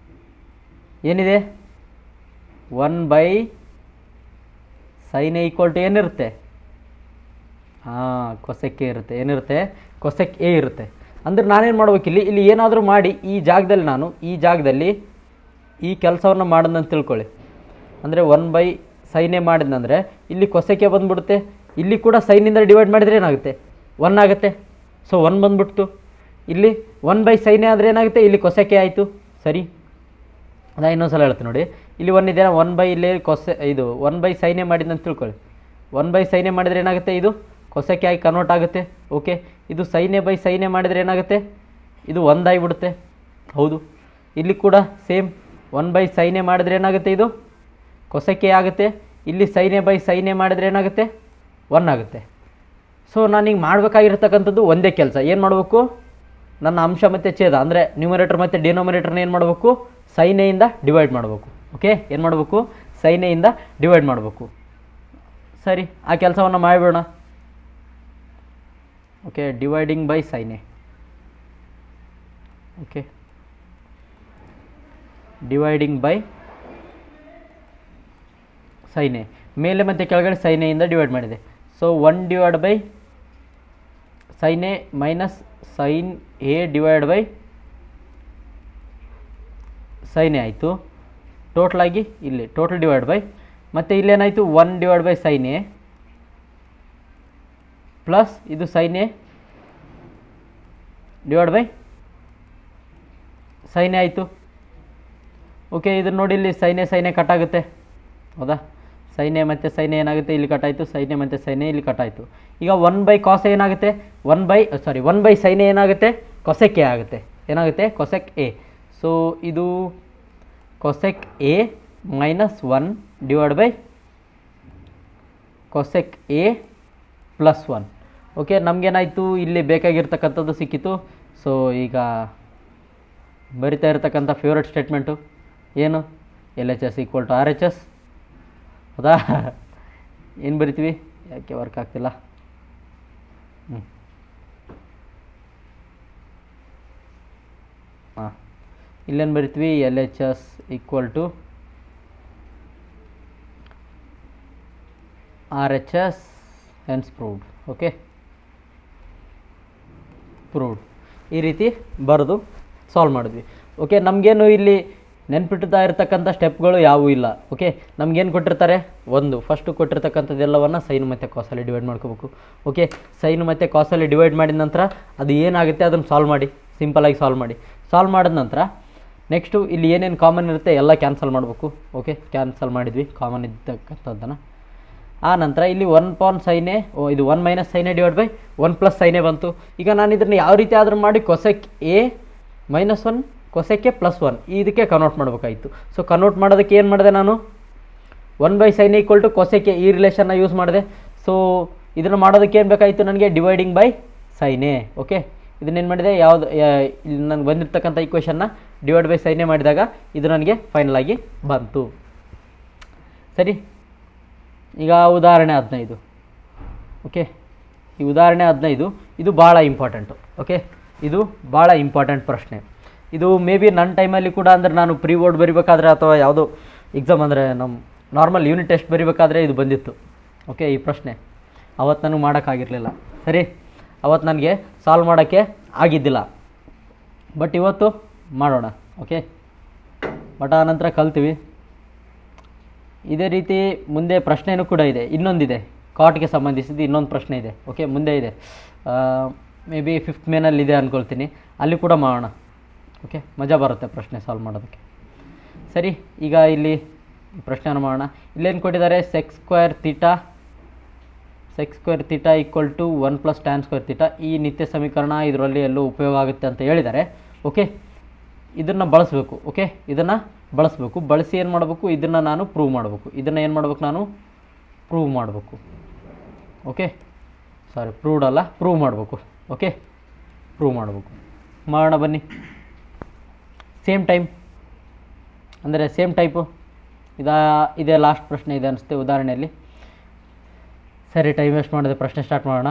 ಏನಿದೆ? 1/sin A = ಏನಿರುತ್ತೆ? ಕೊಸೆಕ್ ಎ ಇರುತ್ತೆ. ಏನಿರುತ್ತೆ? ಕೊಸೆಕ್ ಎ ಇರುತ್ತೆ. ಅಂದರೆ ನಾನೇನು ಮಾಡ್ಬೇಕು, ಇಲ್ಲಿ ಏನಾದರೂ ಮಾಡಿ ಈ ಜಾಗದಲ್ಲಿ ಈ ಕೆಲಸವನ್ನು ಮಾಡೋದಂತ ತಿಳ್ಕೊಳ್ಳಿ. ಅಂದರೆ 1/sin A ಮಾಡಿದ್ನಂದರೆ ಇಲ್ಲಿ ಕೊಸೆಕ್ ಎ ಬಂದುಬಿಡುತ್ತೆ. ಇಲ್ಲಿ ಕೂಡ ಸೈನಿಂದ ಡಿವೈಡ್ ಮಾಡಿದರೆ ಏನಾಗುತ್ತೆ? 1 ಆಗುತ್ತೆ. ಸೊ 1 ಬಂದುಬಿಡ್ತು. ಇಲ್ಲಿ 1/sin A ಆದರೆ ಏನಾಗುತ್ತೆ? ಇಲ್ಲಿ ಕೊಸೆಕ್ ಎ ಆಯಿತು. ಸರಿ, ನಾನು ಇನ್ನೊಂದು ಸಲ ಹೇಳ್ತೀನಿ ನೋಡಿ. ಇಲ್ಲಿ 1 ಇದೆ, ಇಲ್ಲಿ ಇದು 1/sin A ಮಾಡಿದ್ನಂತ ತಿಳ್ಕೊಳ್ಳಿ. 1/sin A ಮಾಡಿದರೆ ಏನಾಗುತ್ತೆ? ಇದು ಕೊಸೆಕ್ ಎ ಆಗಿ ಕನ್ವರ್ಟ್ ಆಗುತ್ತೆ. ಓಕೆ, ಇದು sin A/sin A ಮಾಡಿದರೆ ಏನಾಗುತ್ತೆ? ಇದು 1 ಆಗಿಬಿಡುತ್ತೆ. ಹೌದು, ಇಲ್ಲಿ ಕೂಡ ಸೇಮ್ 1/sin A ಮಾಡಿದರೆ ಏನಾಗುತ್ತೆ? ಇದು ಕೊಸೆಕ್ ಎ ಆಗುತ್ತೆ. ಇಲ್ಲಿ sin A/sin A ಮಾಡಿದರೆ ಏನಾಗುತ್ತೆ? 1 ಆಗುತ್ತೆ. ಸೊ ನಾನೀಗ ಮಾಡಬೇಕಾಗಿರ್ತಕ್ಕಂಥದ್ದು ಒಂದೇ ಕೆಲಸ. ಏನು ಮಾಡಬೇಕು? ನನ್ನ ಅಂಶ ಮತ್ತು ಛೇದ ಅಂದರೆ ನ್ಯೂಮರೇಟರ್ ಮತ್ತು ಡಿನೋಮಿನೇಟರ್ನ ಏನು ಮಾಡಬೇಕು? sin A ಇಂದ ಡಿವೈಡ್ ಮಾಡಬೇಕು. ಓಕೆ, ಏನು ಮಾಡಬೇಕು? sin A ಇಂದ ಡಿವೈಡ್ ಮಾಡಬೇಕು. ಸರಿ, ಆ ಕೆಲಸವನ್ನು ಮಾಡಿಬಿಡೋಣ. Okay, dividing by sin A. Okay, dividing by sin A. ಮೇಲೆ ಮತ್ತು ಕೆಳಗಡೆ sin A ಇಂದ ಡಿವೈಡ್ ಮಾಡಿದೆ. So 1 divide by sin A minus sin A divide by sin A ಆಯಿತು. ಟೋಟಲಾಗಿ ಇಲ್ಲಿ ಟೋಟಲ್ ಡಿವೈಡ್ ಬೈ, ಮತ್ತು ಇಲ್ಲೇನಾಯಿತು? 1 divide by sin A plus ಇದು sin A divide by sin A ಆಯಿತು. ಓಕೆ, ಇದನ್ನು ನೋಡಿ, ಇಲ್ಲಿ sin A ಕಟ್ ಆಗುತ್ತೆ, ಹೌದಾ? sin A ಮತ್ತು sin A ಏನಾಗುತ್ತೆ? ಇಲ್ಲಿ ಕಟ್ ಆಯಿತು. sin A ಮತ್ತು sin A ಇಲ್ಲಿ ಕಟ್ ಆಯಿತು. ಈಗ 1/cos A ಏನಾಗುತ್ತೆ? 1/sin A ಏನಾಗುತ್ತೆ? ಕೊಸೆಕ್ ಎ ಆಗುತ್ತೆ. ಏನಾಗುತ್ತೆ? Cosec A. ಸೊ ಇದು cosec A -1 divide by cosec A +1. Okay, ನಮಗೇನಾಯಿತು? ಇಲ್ಲಿ ಬೇಕಾಗಿರ್ತಕ್ಕಂಥದ್ದು ಸಿಕ್ಕಿತು. ಸೊ ಈಗ ಬರಿತಾ ಇರತಕ್ಕಂಥ ಫೇವ್ರೇಟ್ ಸ್ಟೇಟ್ಮೆಂಟು ಏನು? LHS = RHS, ಹೌದಾ? ಏನು ಬರಿತೀವಿ? ಯಾಕೆ ವರ್ಕ್ ಆಗ್ತಿಲ್ಲ? ಇಲ್ಲೇನು ಬರಿತೀವಿ? LHS = RHS, hence proved. Okay, proved. ಈ ರೀತಿ ಬರೆದು ಸಾಲ್ವ್ ಮಾಡಿದ್ವಿ. ಓಕೆ, ನಮಗೇನು ಇಲ್ಲಿ ನೆನ್ಪಿಡ್ತಾ ಇರತಕ್ಕಂಥ ಸ್ಟೆಪ್ಗಳು ಯಾವುವೂ ಇಲ್ಲ. ಓಕೆ, ನಮಗೇನು ಕೊಟ್ಟಿರ್ತಾರೆ? ಫಸ್ಟು ಕೊಟ್ಟಿರ್ತಕ್ಕಂಥದ್ದೆಲ್ಲವನ್ನು ಸೈನ್ ಮತ್ತು ಕಾಸಲ್ಲಿ ಡಿವೈಡ್ ಮಾಡ್ಕೋಬೇಕು. ಓಕೆ, ಸೈನ್ ಮತ್ತು ಕಾಸಲ್ಲಿ ಡಿವೈಡ್ ಮಾಡಿದ ನಂತರ ಅದು ಏನಾಗುತ್ತೆ ಅದನ್ನು ಸಾಲ್ವ್ ಮಾಡಿ, ಸಿಂಪಲಾಗಿ ಸಾಲ್ವ್ ಮಾಡಿದ ನಂತರ ನೆಕ್ಸ್ಟು ಇಲ್ಲಿ ಏನೇನು ಕಾಮನ್ ಇರುತ್ತೆ ಎಲ್ಲ ಕ್ಯಾನ್ಸಲ್ ಮಾಡಬೇಕು. ಓಕೆ, ಕ್ಯಾನ್ಸಲ್ ಮಾಡಿದ್ವಿ ಕಾಮನ್ ಇದ್ದಕ್ಕಂಥದ್ದನ್ನು. ಆ ನಂತರ ಇಲ್ಲಿ 1/sin A, ಇದು 1 - sin A divide by 1 + sin A ಬಂತು. ಈಗ ನಾನು ಇದನ್ನು ಯಾವ ರೀತಿ ಆದರೂ ಮಾಡಿ ಕೊಸೆಕ್ ಎ -1 ಕೊಸೆಕ್ ಎ +1 ಇದಕ್ಕೆ ಕನ್ವರ್ಟ್ ಮಾಡಬೇಕಾಯಿತು. ಸೊ ಕನ್ವರ್ಟ್ ಮಾಡೋದಕ್ಕೆ ಏನು ಮಾಡಿದೆ ನಾನು? 1/sin A = ಕೊಸೆಕ್ ಎ ಈ ರಿಲೇಷನ್ನ ಯೂಸ್ ಮಾಡಿದೆ. ಸೊ ಇದನ್ನು ಮಾಡೋದಕ್ಕೆ ಏನು ಬೇಕಾಯಿತು ನನಗೆ? Dividing by sin A. Okay, ಇದನ್ನೇನು ಮಾಡಿದೆ? ಇಲ್ಲಿ ನನಗೆ ಬಂದಿರತಕ್ಕಂಥ ಈಕ್ವೇಷನ್ನ ಡಿವೈಡ್ ಬೈ sin A ಮಾಡಿದಾಗ ಇದು ನನಗೆ ಫೈನಲ್ ಆಗಿ ಬಂತು. ಸರಿ, ಈಗ ಉದಾಹರಣೆ 15. ಓಕೆ, ಈ ಉದಾಹರಣೆ 15 ಇದು ಭಾಳ ಇಂಪಾರ್ಟೆಂಟು. ಓಕೆ, ಇದು ಭಾಳ ಇಂಪಾರ್ಟೆಂಟ್ ಪ್ರಶ್ನೆ. ಇದು ಮೇ ಬಿ ನನ್ನ ಟೈಮಲ್ಲಿ ಕೂಡ, ಅಂದರೆ ನಾನು ಪ್ರೀ ಬೋರ್ಡ್ ಬರಿಬೇಕಾದ್ರೆ ಅಥವಾ ಯಾವುದೋ ಎಕ್ಸಾಮ್ ಅಂದರೆ ನಮ್ಮ ನಾರ್ಮಲ್ ಯೂನಿಟ್ ಟೆಸ್ಟ್ ಬರಿಬೇಕಾದ್ರೆ ಇದು ಬಂದಿತ್ತು. ಓಕೆ, ಈ ಪ್ರಶ್ನೆ ಅವತ್ತು ನನಗೆ ಮಾಡೋಕ್ಕಾಗಿರಲಿಲ್ಲ. ಸರಿ, ಅವತ್ತು ನನಗೆ ಸಾಲ್ವ್ ಮಾಡೋಕ್ಕೆ ಆಗಿದ್ದಿಲ್ಲ. ಬಟ್ ಇವತ್ತು ಮಾಡೋಣ. ಓಕೆ, ಬಟ್ ಆ ನಂತರ ಕಲ್ತೀವಿ. ಇದೇ ರೀತಿ ಮುಂದೆ ಪ್ರಶ್ನೆಯೂ ಕೂಡ ಇದೆ, ಇನ್ನೊಂದಿದೆ ಕಾಟ್ಗೆ ಸಂಬಂಧಿಸಿದ್ದು ಇನ್ನೊಂದು ಪ್ರಶ್ನೆ ಇದೆ. ಓಕೆ, ಮುಂದೆ ಇದೆ, ಮೇ ಬಿ 5th ಮೇನಲ್ಲಿ ಇದೆ ಅಂದ್ಕೊಳ್ತೀನಿ, ಅಲ್ಲಿ ಕೂಡ ಮಾಡೋಣ. ಓಕೆ, ಮಜಾ ಬರುತ್ತೆ ಪ್ರಶ್ನೆ ಸಾಲ್ವ್ ಮಾಡೋದಕ್ಕೆ. ಸರಿ, ಈಗ ಇಲ್ಲಿ ಪ್ರಶ್ನೆಯನ್ನು ಮಾಡೋಣ. ಇಲ್ಲೇನು ಕೊಟ್ಟಿದ್ದಾರೆ? sec² = 1 + tan²θ. ಈ ನಿತ್ಯ ಸಮೀಕರಣ ಇದರಲ್ಲಿ ಎಲ್ಲೂ ಉಪಯೋಗ ಆಗುತ್ತೆ ಅಂತ ಹೇಳಿದ್ದಾರೆ. ಓಕೆ, ಇದನ್ನು ಬಳಸಬೇಕು. ಓಕೆ, ಇದನ್ನು ಬಳಸಬೇಕು. ಬಳಸಿ ಏನು ಮಾಡಬೇಕು? ಇದನ್ನು ನಾನು ಪ್ರೂವ್ ಮಾಡಬೇಕು. ಇದನ್ನು ಏನು ಮಾಡಬೇಕು? ನಾನು ಪ್ರೂವ್ ಮಾಡಬೇಕು. ಓಕೆ, ಸಾರಿ ಪ್ರೂವ್ಡ್ ಅಲ್ಲ, ಪ್ರೂವ್ ಮಾಡಬೇಕು. ಓಕೆ, ಪ್ರೂವ್ ಮಾಡಬೇಕು. ಮಾಡೋಣ ಬನ್ನಿ. ಸೇಮ್ ಟೈಮ್ ಅಂದರೆ ಸೇಮ್ ಟೈಪು ಇದೇ ಲಾಸ್ಟ್ ಪ್ರಶ್ನೆ ಇದೆ ಅನಿಸುತ್ತೆ ಉದಾಹರಣೆಯಲ್ಲಿ. ಸರಿ, ಟೈಮ್ ವೇಸ್ಟ್ ಮಾಡಿದೆ, ಪ್ರಶ್ನೆ ಸ್ಟಾರ್ಟ್ ಮಾಡೋಣ.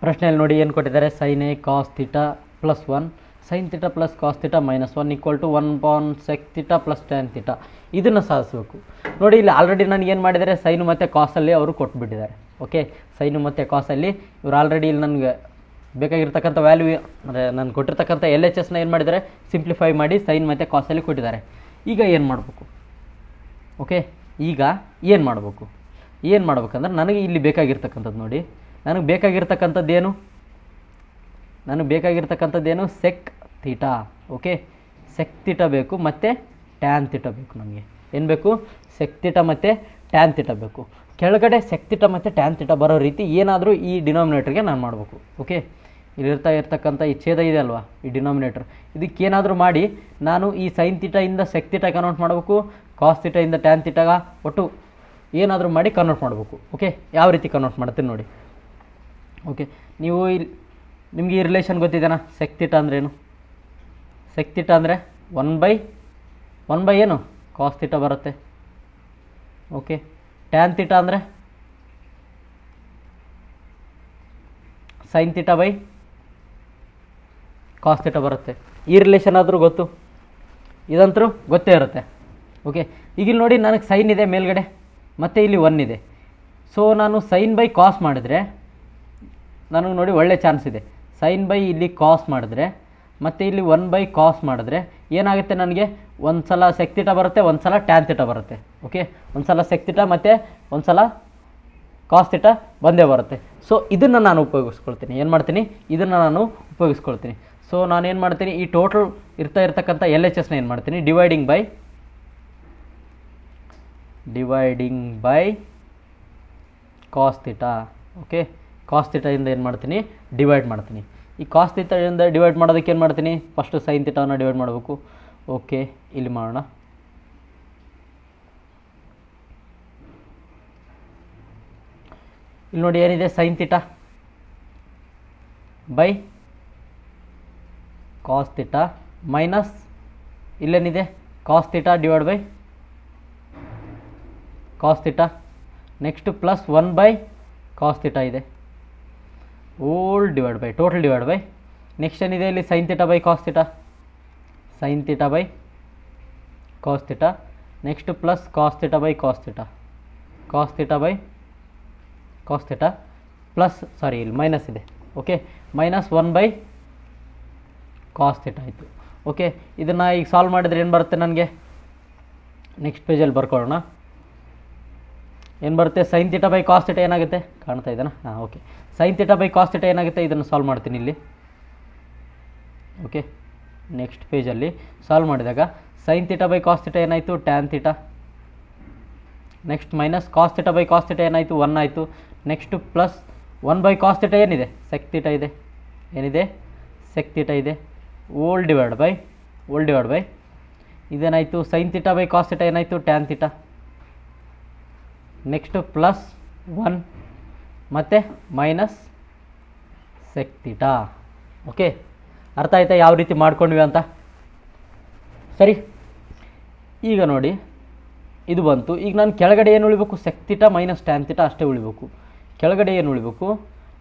ಪ್ರಶ್ನೆಯಲ್ಲಿ ನೋಡಿ ಏನು ಕೊಟ್ಟಿದ್ದಾರೆ, sin a cos θ plus 1 sin θ plus cos θ minus 1 = 1 sec θ plus tan θ. ಇದನ್ನು ಸಾಧಿಸಬೇಕು. ನೋಡಿ, ಇಲ್ಲಿ ಆಲ್ರೆಡಿ ನನಗೆ ಏನು ಮಾಡಿದ್ದಾರೆ, ಸೈನು ಮತ್ತು ಕಾಸಲ್ಲಿ ಅವರು ಕೊಟ್ಬಿಟ್ಟಿದ್ದಾರೆ. ಓಕೆ, ಸೈನು ಮತ್ತು ಕಾಸಲ್ಲಿ ಇವರು ಆಲ್ರೆಡಿ ಇಲ್ಲಿ ನನಗೆ ಬೇಕಾಗಿರ್ತಕ್ಕಂಥ ವ್ಯಾಲ್ಯೂ ಅಂದರೆ ನಾನು ಕೊಟ್ಟಿರ್ತಕ್ಕಂಥ LHSನ ಏನು ಮಾಡಿದ್ದಾರೆ, ಸಿಂಪ್ಲಿಫೈ ಮಾಡಿ ಸೈನ್ ಮತ್ತು ಕಾಸಲ್ಲಿ ಕೊಟ್ಟಿದ್ದಾರೆ. ಈಗ ಏನು ಮಾಡಬೇಕು? ಓಕೆ, ಈಗ ಏನು ಮಾಡ್ಬೇಕಂದ್ರೆ ನನಗೆ ಇಲ್ಲಿ ಬೇಕಾಗಿರ್ತಕ್ಕಂಥದ್ದು ನೋಡಿ, ನನಗೆ ಬೇಕಾಗಿರ್ತಕ್ಕಂಥದ್ದೇನು sec theta. Okay, sec theta ಬೇಕು ಮತ್ತು ಟ್ಯಾನ್ ಥೀಟಾ ಬೇಕು. ನಮಗೆ ಏನು ಬೇಕು? ಸೆಕ್ ಥೀಟಾ ಮತ್ತು ಟ್ಯಾನ್ ಥೀಟಾ ಬೇಕು. ಕೆಳಗಡೆ ಸೆಕ್ ಥೀಟಾ ಮತ್ತು ಟ್ಯಾನ್ ಥೀಟಾ ಬರೋ ರೀತಿ ಏನಾದರೂ ಈ ಡಿನಾಮಿನೇಟ್ರಿಗೆ ನಾನು ಮಾಡಬೇಕು. ಓಕೆ, ಇರ್ತಕ್ಕಂಥ ಈ ಛೇದ ಇದೆ ಅಲ್ವಾ, ಈ ಡಿನಾಮಿನೇಟರ್, ಇದಕ್ಕೇನಾದರೂ ಮಾಡಿ ನಾನು ಈ ಸೈನ್ ಥೀಟಾಯಿಂದ ಸೆಕ್ ಥೀಟಾ ಕನ್ವರ್ಟ್ ಮಾಡಬೇಕು, ಕಾಸ್ ಥೀಟಾಯಿಂದ ಟ್ಯಾನ್ ಥೀಟಾಗ ಒಟ್ಟು ಏನಾದರೂ ಮಾಡಿ ಕನ್ವರ್ಟ್ ಮಾಡಬೇಕು. ಓಕೆ, ಯಾವ ರೀತಿ ಕನ್ವರ್ಟ್ ಮಾಡ್ತೀನಿ ನೋಡಿ. ಓಕೆ, ನೀವು ನಿಮಗೆ ಈ ರಿಲೇಷನ್ ಗೊತ್ತಿದೆನಾ? ಸೆಕ್ ಥೀಟಾ ಅಂದ್ರೇನು? ಸೆಕ್ ಥೀಟಾ ಅಂದರೆ 1 ಬೈ ಏನು ಕಾಸ್ ಥೀಟಾ ಬರುತ್ತೆ. ಓಕೆ, ಟ್ಯಾನ್ ಥೀಟಾ ಅಂದರೆ sine theta by cos theta ಬರುತ್ತೆ. ಈ ರಿಲೇಷನ್ ಆದರೂ ಗೊತ್ತು, ಇದಂತರೂ ಗೊತ್ತೇ ಇರುತ್ತೆ. ಓಕೆ, ಈಗ ಇಲ್ಲಿ ನೋಡಿ, ನನಗೆ ಸೈನ್ ಇದೆ ಮೇಲ್ಗಡೆ ಮತ್ತು ಇಲ್ಲಿ 1 ಇದೆ. ಸೊ ನಾನು ಸೈನ್ ಬೈ ಕಾಸ್ ಮಾಡಿದರೆ ನನಗೆ ನೋಡಿ ಒಳ್ಳೆ ಚಾನ್ಸ್ ಇದೆ. ಸೈನ್ ಬೈ ಇಲ್ಲಿ ಕಾಸ್ ಮಾಡಿದ್ರೆ ಮತ್ತು ಇಲ್ಲಿ 1 ಬೈ ಕಾಸ್ ಮಾಡಿದ್ರೆ ಏನಾಗುತ್ತೆ, ನನಗೆ ಒಂದು ಸಲ ಸೆಕ್ ಥೀಟಾ ಬರುತ್ತೆ, ಒಂದು ಸಲ ಟ್ಯಾನ್ ಥೀಟಾ ಬರುತ್ತೆ. ಓಕೆ, ಒಂದು ಸಲ ಸೆಕ್ ಥೀಟಾ ಮತ್ತು ಒಂದು ಸಲ ಕಾಸ್ ಥೀಟಾ ಬಂದೇ ಬರುತ್ತೆ. ಸೊ ಇದನ್ನು ನಾನು ಉಪಯೋಗಿಸ್ಕೊಳ್ತೀನಿ. ಏನು ಮಾಡ್ತೀನಿ? ಇದನ್ನು ನಾನು ಉಪಯೋಗಿಸ್ಕೊಳ್ತೀನಿ. ಸೊ ನಾನೇನು ಮಾಡ್ತೀನಿ, ಈ ಟೋಟಲ್ ಇರ್ತಕ್ಕಂಥ LHSನ ಏನು ಮಾಡ್ತೀನಿ, dividing by cos theta. Okay, cos ಥೀಟಾದಿಂದ ಏನು ಮಾಡ್ತೀನಿ, ಡಿವೈಡ್ ಮಾಡ್ತೀನಿ. ಈ ಕಾಸ್ ಥೀಟಾದಿಂದ ಡಿವೈಡ್ ಮಾಡೋದಕ್ಕೆ ಏನು ಮಾಡ್ತೀನಿ, ಫಸ್ಟು ಸೈನ್ ಥೀಟಾವನ್ನು ಡಿವೈಡ್ ಮಾಡಬೇಕು. ಓಕೆ, ಇಲ್ಲಿ ಮಾಡೋಣ. ಇಲ್ಲಿ ನೋಡಿ ಏನಿದೆ, sine theta by cos theta minus ಇಲ್ಲೇನಿದೆ, cos theta divide by cos theta, next plus 1 by cos theta ಇದೆ, whole divide by total divide by next ಏನಿದೆ ಇಲ್ಲಿ sine theta by cos theta, sine theta by cos theta, next plus cos theta by cos theta, cos theta by cos theta plus sorry ಇಲ್ಲಿ minus ಇದೆ. Okay, minus 1 by cos theta ಆಯಿತು. Okay, ಇದನ್ನು ಈಗ solve ಮಾಡಿದರೆ ಏನು ಬರುತ್ತೆ ನನಗೆ, next ಪೇಜಲ್ಲಿ ಬರ್ಕೊಳ್ಳೋಣ. ಏನು ಬರುತ್ತೆ, sine theta by cos theta ಏನಾಗುತ್ತೆ, ಕಾಣ್ತಾ ಇದೆನಾ? ಹಾಂ, okay, sine theta by cos theta ಏನಾಗುತ್ತೆ, ಇದನ್ನು ಸಾಲ್ವ್ ಮಾಡ್ತೀನಿ ಇಲ್ಲಿ. ಓಕೆ, ನೆಕ್ಸ್ಟ್ ಪೇಜಲ್ಲಿ ಸಾಲ್ವ್ ಮಾಡಿದಾಗ sine theta by cos theta ಏನಾಯಿತು, tan theta, next minus cos theta by cos theta ಏನಾಯಿತು, 1 ಆಯಿತು, next plus 1 by cos theta ಏನಿದೆ, ಸೆಕ್ ಥೀಟಾ ಇದೆ, ಏನಿದೆ ಸೆಕ್ ಥೀಟಾ ಇದೆ, ಓಲ್ ಡಿವೈಡ್ ಬೈ ಇದೇನಾಯಿತು, sine theta by cos theta ಏನಾಯಿತು, tan theta, next plus 1 ಮತ್ತು ಮೈನಸ್ ಸೆಕ್ ಥೀಟಾ. ಓಕೆ, ಅರ್ಥ ಆಯ್ತಾ ಯಾವ ರೀತಿ ಮಾಡ್ಕೊಂಡ್ವಿ ಅಂತ? ಸರಿ, ಈಗ ನೋಡಿ ಇದು ಬಂತು. ಈಗ ನಾನು ಕೆಳಗಡೆ ಏನು ಉಳಿಬೇಕು, sec theta minus tan theta ಅಷ್ಟೇ ಉಳಿಬೇಕು. ಕೆಳಗಡೆ ಏನು ಉಳಿಬೇಕು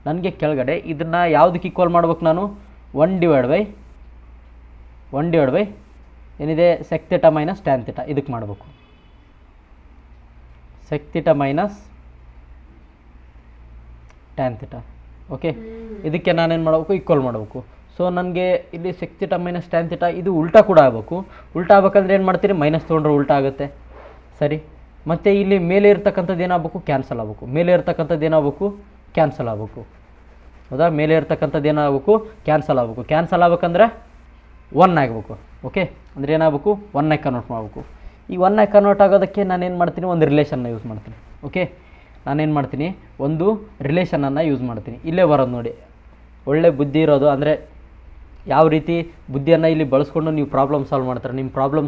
ನನಗೆ, ಕೆಳಗಡೆ ಇದನ್ನು ಯಾವುದಕ್ಕೆ ಈಕ್ವಲ್ ಮಾಡ್ಬೇಕು ನಾನು, 1 ಡಿವೈಡ್ ಬೈ ಏನಿದೆ sec theta minus tan theta ಇದಕ್ಕೆ ಮಾಡಬೇಕು. Sec theta minus tan theta. Okay, ಇದಕ್ಕೆ ನಾನೇನು ಮಾಡಬೇಕು, ಈಕ್ವಲ್ ಮಾಡಬೇಕು. ಸೊ ನನಗೆ ಇಲ್ಲಿ sec theta minus tan theta ಇದು ಉಲ್ಟಾ ಕೂಡ ಆಗಬೇಕು. ಉಲ್ಟಾ ಆಗ್ಬೇಕಂದ್ರೆ ಏನು ಮಾಡ್ತೀರಿ, ಮೈನಸ್ ತೊಗೊಂಡ್ರೆ ಉಲ್ಟಾ ಆಗುತ್ತೆ. ಸರಿ, ಮತ್ತು ಇಲ್ಲಿ ಮೇಲೆ ಇರ್ತಕ್ಕಂಥದ್ದು ಏನಾಗಬೇಕು, ಕ್ಯಾನ್ಸಲ್ ಆಗಬೇಕು. ಮೇಲೆ ಇರ್ತಕ್ಕಂಥದ್ದು ಏನಾಗಬೇಕು, ಕ್ಯಾನ್ಸಲ್ ಆಗಬೇಕು. ಹೌದಾ, ಮೇಲೆ ಇರ್ತಕ್ಕಂಥದ್ದು ಏನಾಗಬೇಕು, ಕ್ಯಾನ್ಸಲ್ ಆಗಬೇಕು. ಕ್ಯಾನ್ಸಲ್ ಆಗ್ಬೇಕಂದ್ರೆ 1 ಆಗಬೇಕು. ಓಕೆ, ಅಂದರೆ ಏನಾಗಬೇಕು, 1 ಆಗಿ ಕನ್ವರ್ಟ್ ಮಾಡಬೇಕು. ಈ 1 ಆಗಿ ಕನ್ವರ್ಟ್ ಆಗೋದಕ್ಕೆ ನಾನೇನು ಮಾಡ್ತೀನಿ, ಒಂದು ರಿಲೇಷನ್ನ ಯೂಸ್ ಮಾಡ್ತೀನಿ. ಓಕೆ, ನಾನೇನು ಮಾಡ್ತೀನಿ, ಒಂದು ರಿಲೇಷನನ್ನು ಯೂಸ್ ಮಾಡ್ತೀನಿ. ಇಲ್ಲೇ ಬರೋದು ನೋಡಿ, ಒಳ್ಳೆ ಬುದ್ಧಿ ಇರೋದು ಅಂದರೆ ಯಾವ ರೀತಿ ಬುದ್ಧಿಯನ್ನು ಇಲ್ಲಿ ಬಳಸ್ಕೊಂಡು ನೀವು ಪ್ರಾಬ್ಲಮ್ ಸಾಲ್ವ್ ಮಾಡ್ತಾರೆ, ನಿಮ್ಮ ಪ್ರಾಬ್ಲಮ್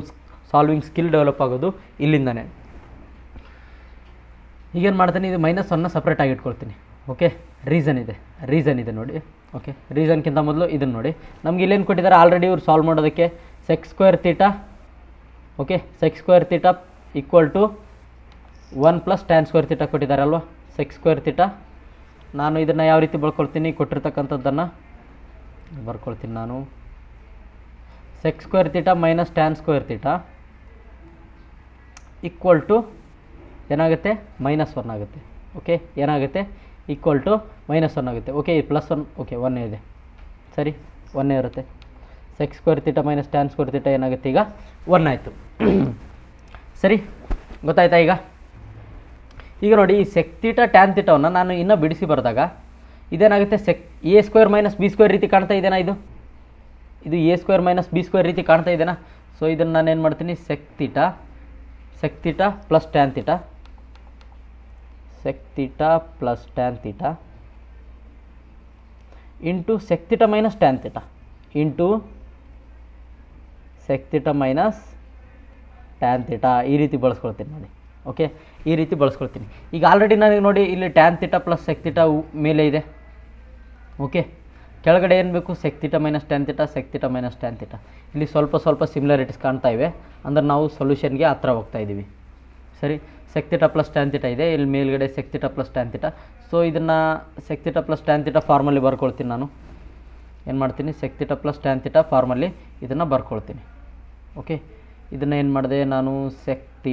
ಸಾಲ್ವಿಂಗ್ ಸ್ಕಿಲ್ ಡೆವಲಪ್ ಆಗೋದು ಇಲ್ಲಿಂದನೇ. ಈಗೇನು ಮಾಡ್ತೀನಿ, ಇದು -1 ಸಪ್ರೇಟಾಗಿ ಇಟ್ಕೊಳ್ತೀನಿ. ಓಕೆ, ರೀಸನ್ ಇದೆ ನೋಡಿ. ಓಕೆ, ರೀಸನ್ಗಿಂತ ಮೊದಲು ಇದನ್ನು ನೋಡಿ. ನಮ್ಗೆ ಇಲ್ಲೇನು ಕೊಟ್ಟಿದ್ದಾರೆ ಆಲ್ರೆಡಿ ಇವ್ರು ಸಾಲ್ವ್ ಮಾಡೋದಕ್ಕೆ sec² θ. ಓಕೆ, sec² θ ಈಕ್ವಲ್ ಟು 1 + tan² θ ಕೊಟ್ಟಿದ್ದಾರಲ್ವ, sec² θ. ನಾನು ಇದನ್ನು ಯಾವ ರೀತಿ ಬರ್ಕೊಳ್ತೀನಿ, ಕೊಟ್ಟಿರ್ತಕ್ಕಂಥದ್ದನ್ನು ಬರ್ಕೊಳ್ತೀನಿ ನಾನು. sec² θ - tan² θ ಈಕ್ವಲ್ ಟು ಏನಾಗುತ್ತೆ, -1 ಆಗುತ್ತೆ. ಓಕೆ, ಏನಾಗುತ್ತೆ, ಈಕ್ವಲ್ ಟು -1 ಆಗುತ್ತೆ. ಓಕೆ, +1. ಓಕೆ, 1 ಇದೆ, ಸರಿ, 1 ಇರುತ್ತೆ. sec² θ - tan² θ ಏನಾಗುತ್ತೆ, ಈಗ 1 ಆಯಿತು. ಸರಿ, ಗೊತ್ತಾಯ್ತಾ? ಈಗ ನೋಡಿ, ಈ sec θ tan θವನ್ನು ನಾನು ಇನ್ನೂ ಬಿಡಿಸಿ ಬರೆದಾಗ ಇದೇನಾಗುತ್ತೆ, a² - b² ರೀತಿ ಕಾಣ್ತಾ ಇದೆನಾ? ಇದು a² - b² ರೀತಿ ಕಾಣ್ತಾ ಇದೆನಾ? ಸೊ ಇದನ್ನು ನಾನು ಏನು ಮಾಡ್ತೀನಿ, sec θ + tan θ, sec θ + tan θ into sec θ - tan θ into sec θ - tan θ ಈ ರೀತಿ ಬಳಸ್ಕೊಳ್ತೀನಿ ನೋಡಿ. ಓಕೆ, ಈ ರೀತಿ ಬಳಸ್ಕೊಳ್ತೀನಿ. ಈಗ ಆಲ್ರೆಡಿ ನನಗೆ ನೋಡಿ ಇಲ್ಲಿ tan θ + sec θ ಮೇಲೆ ಇದೆ. ಓಕೆ, ಕೆಳಗಡೆ ಏನು ಬೇಕು, sec θ - tan θ, sec θ - tan θ. ಇಲ್ಲಿ ಸ್ವಲ್ಪ ಸಿಮಿಲಾರಿಟೀಸ್ ಕಾಣ್ತಾ ಇವೆ, ಅಂದರೆ ನಾವು ಸೊಲ್ಯೂಷನ್ಗೆ ಹತ್ರ ಹೋಗ್ತಾ ಇದ್ದೀವಿ. ಸರಿ, sec θ + tan θ ಇದೆ, ಇಲ್ಲಿ ಮೇಲ್ಗಡೆ sec θ + tan θ. ಸೊ ಇದನ್ನು sec θ + tan θ ಫಾರ್ಮಲ್ಲಿ ಬರ್ಕೊಳ್ತೀನಿ. ನಾನು ಏನು ಮಾಡ್ತೀನಿ, sec θ + tan θ ಫಾರ್ಮಲ್ಲಿ ಇದನ್ನು ಬರ್ಕೊಳ್ತೀನಿ. ಓಕೆ, ಇದನ್ನು ಏನು ಮಾಡಿದೆ ನಾನು, sec θ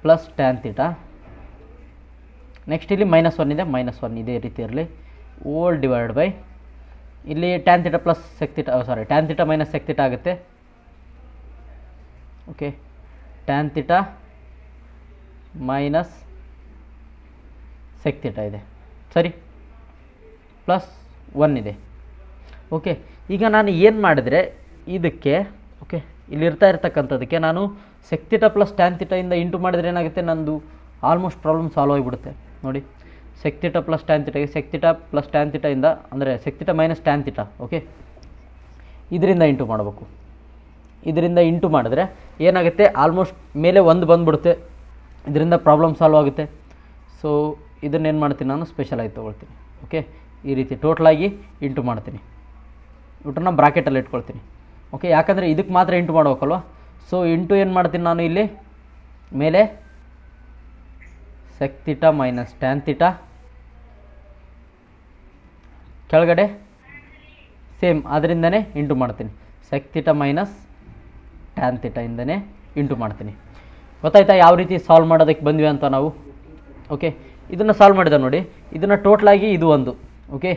+ tan θ. ನೆಕ್ಸ್ಟ್ ಇಲ್ಲಿ -1 ಇದೆ, -1 ಇದೇ ರೀತಿ ಇರಲಿ, ಓಲ್ ಡಿವೈಡ್ ಬೈ ಇಲ್ಲಿ tan θ + sec θ, tan θ - sec θ ಆಗುತ್ತೆ. ಓಕೆ, tan θ - sec θ ಇದೆ, ಸರಿ, +1 ಇದೆ. ಓಕೆ, ಈಗ ನಾನು ಏನು ಮಾಡಿದರೆ ಇದಕ್ಕೆ, ಓಕೆ, ಇಲ್ಲಿರ್ತಾ ಇರ್ತಕ್ಕಂಥದ್ದಕ್ಕೆ ನಾನು sec θ + tan θ ಇಂದ ಇಂಟು ಮಾಡಿದರೆ ಏನಾಗುತ್ತೆ, ನಂದು ಆಲ್ಮೋಸ್ಟ್ ಪ್ರಾಬ್ಲಮ್ ಸಾಲ್ವ್ ಆಗಿಬಿಡುತ್ತೆ ನೋಡಿ. sec θ + tan θ ಗೆ sec θ + tan θ ಇಂದ, ಅಂದರೆ sec θ - tan θ. ಓಕೆ, ಇದರಿಂದ ಇಂಟು ಮಾಡಬೇಕು. ಇದರಿಂದ ಇಂಟು ಮಾಡಿದ್ರೆ ಏನಾಗುತ್ತೆ, ಆಲ್ಮೋಸ್ಟ್ ಮೇಲೆ 1 ಬಂದುಬಿಡುತ್ತೆ, ಇದರಿಂದ ಪ್ರಾಬ್ಲಮ್ ಸಾಲ್ವ್ ಆಗುತ್ತೆ. ಸೊ ಇದನ್ನೇನು ಮಾಡ್ತೀನಿ, ನಾನು ಸ್ಪೆಷಲ್ ಆಗಿ ತೊಗೊಳ್ತೀನಿ. ಓಕೆ, ಈ ರೀತಿ ಟೋಟಲಾಗಿ ಇಂಟು ಮಾಡ್ತೀನಿ, ಇವುಟನ್ನ ಬ್ರಾಕೆಟಲ್ಲಿ ಇಟ್ಕೊಳ್ತೀನಿ. ಓಕೆ, ಯಾಕಂದರೆ ಇದಕ್ಕೆ ಮಾತ್ರ ಇಂಟು ಮಾಡ್ಬೇಕಲ್ವ. ಸೊ ಇಂಟು ಏನು ಮಾಡ್ತೀನಿ ನಾನು, ಇಲ್ಲಿ ಮೇಲೆ sec θ - tan θ, ಕೆಳಗಡೆ ಸೇಮ್ ಅದರಿಂದನೇ ಇಂಟು ಮಾಡ್ತೀನಿ, sec θ - tan θ ಇಂದನೇ ಇಂಟು ಮಾಡ್ತೀನಿ. ಗೊತ್ತಾಯ್ತಾ ಯಾವ ರೀತಿ ಸಾಲ್ವ್ ಮಾಡೋದಕ್ಕೆ ಬಂದ್ವಿ ಅಂತ ನಾವು? ಓಕೆ, ಇದನ್ನು ಸಾಲ್ವ್ ಮಾಡಿದ ನೋಡಿ, ಇದನ್ನು ಟೋಟಲಾಗಿ ಇದು ಒಂದು, okay,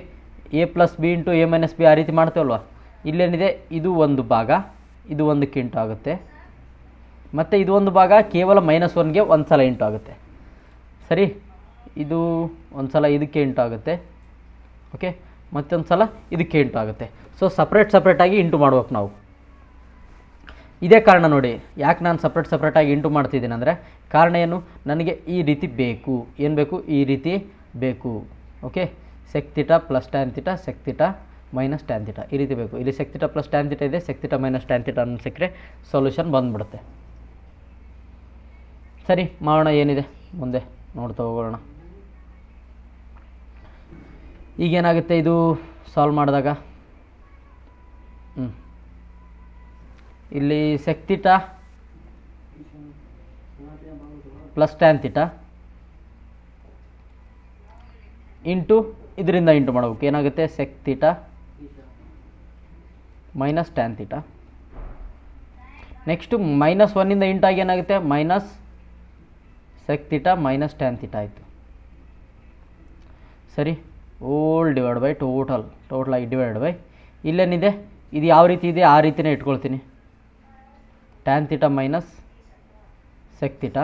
a + b × a - b ಆ ರೀತಿ ಮಾಡ್ತೇವಲ್ವ. ಇಲ್ಲೇನಿದೆ, ಇದು ಒಂದು ಭಾಗ, ಇದು ಒಂದಕ್ಕೆ ಇಂಟು ಆಗುತ್ತೆ, ಮತ್ತು ಇದು ಒಂದು ಭಾಗ ಕೇವಲ -1ಗೆ ಒಂದು ಸಲ ಇಂಟು ಆಗುತ್ತೆ. ಸರಿ, ಇದು ಒಂದು ಸಲ ಇದಕ್ಕೆ ಇಂಟು ಆಗುತ್ತೆ. ಓಕೆ, ಮತ್ತೊಂದು ಸಲ ಇದಕ್ಕೆ ಇಂಟು ಆಗುತ್ತೆ. ಸೊ ಸಪ್ರೇಟಾಗಿ ಇಂಟು ಮಾಡ್ಬೇಕು ನಾವು. ಇದೇ ಕಾರಣ ನೋಡಿ, ಯಾಕೆ ನಾನು ಸಪ್ರೇಟಾಗಿ ಇಂಟು ಮಾಡ್ತಿದ್ದೀನಿ ಅಂದರೆ, ಕಾರಣ ಏನು, ನನಗೆ ಈ ರೀತಿ ಬೇಕು. ಏನು ಬೇಕು, ಈ ರೀತಿ ಬೇಕು. Okay, sec θ + tan θ, sec θ - tan θ ಈ ರೀತಿ ಬೇಕು. ಇಲ್ಲಿ sec θ + tan θ ಇದೆ, sec θ - tan θ ಅನ್ನು ಸಿಕ್ಕರೆ ಸೊಲ್ಯೂಷನ್ ಬಂದುಬಿಡುತ್ತೆ. ಸರಿ, ಮಾಡೋಣ, ಏನಿದೆ ಮುಂದೆ ನೋಡ್ತಾ ಹೋಗೋಣ. ಈಗೇನಾಗುತ್ತೆ, ಇದು ಸಾಲ್ವ್ ಮಾಡಿದಾಗ ಇಲ್ಲಿ sec θ + tan θ ಇಂಟು ಇದರಿಂದ ಇಂಟು ಮಾಡಬೇಕು. ಏನಾಗುತ್ತೆ, sec θ - tan θ. ನೆಕ್ಸ್ಟು -1ಇಂದ ಇಂಟಾಗಿ ಏನಾಗುತ್ತೆ, -sec θ - tan θ ಆಯಿತು. ಸರಿ, ಓಲ್ ಡಿವೈಡ್ ಬೈ ಟೋಟಲಾಗಿ ಡಿವೈಡ್ ಬೈ ಇಲ್ಲೇನಿದೆ, ಇದು ಯಾವ ರೀತಿ ಇದೆ ಆ ರೀತಿಯೇ ಇಟ್ಕೊಳ್ತೀನಿ, tan θ - sec θ.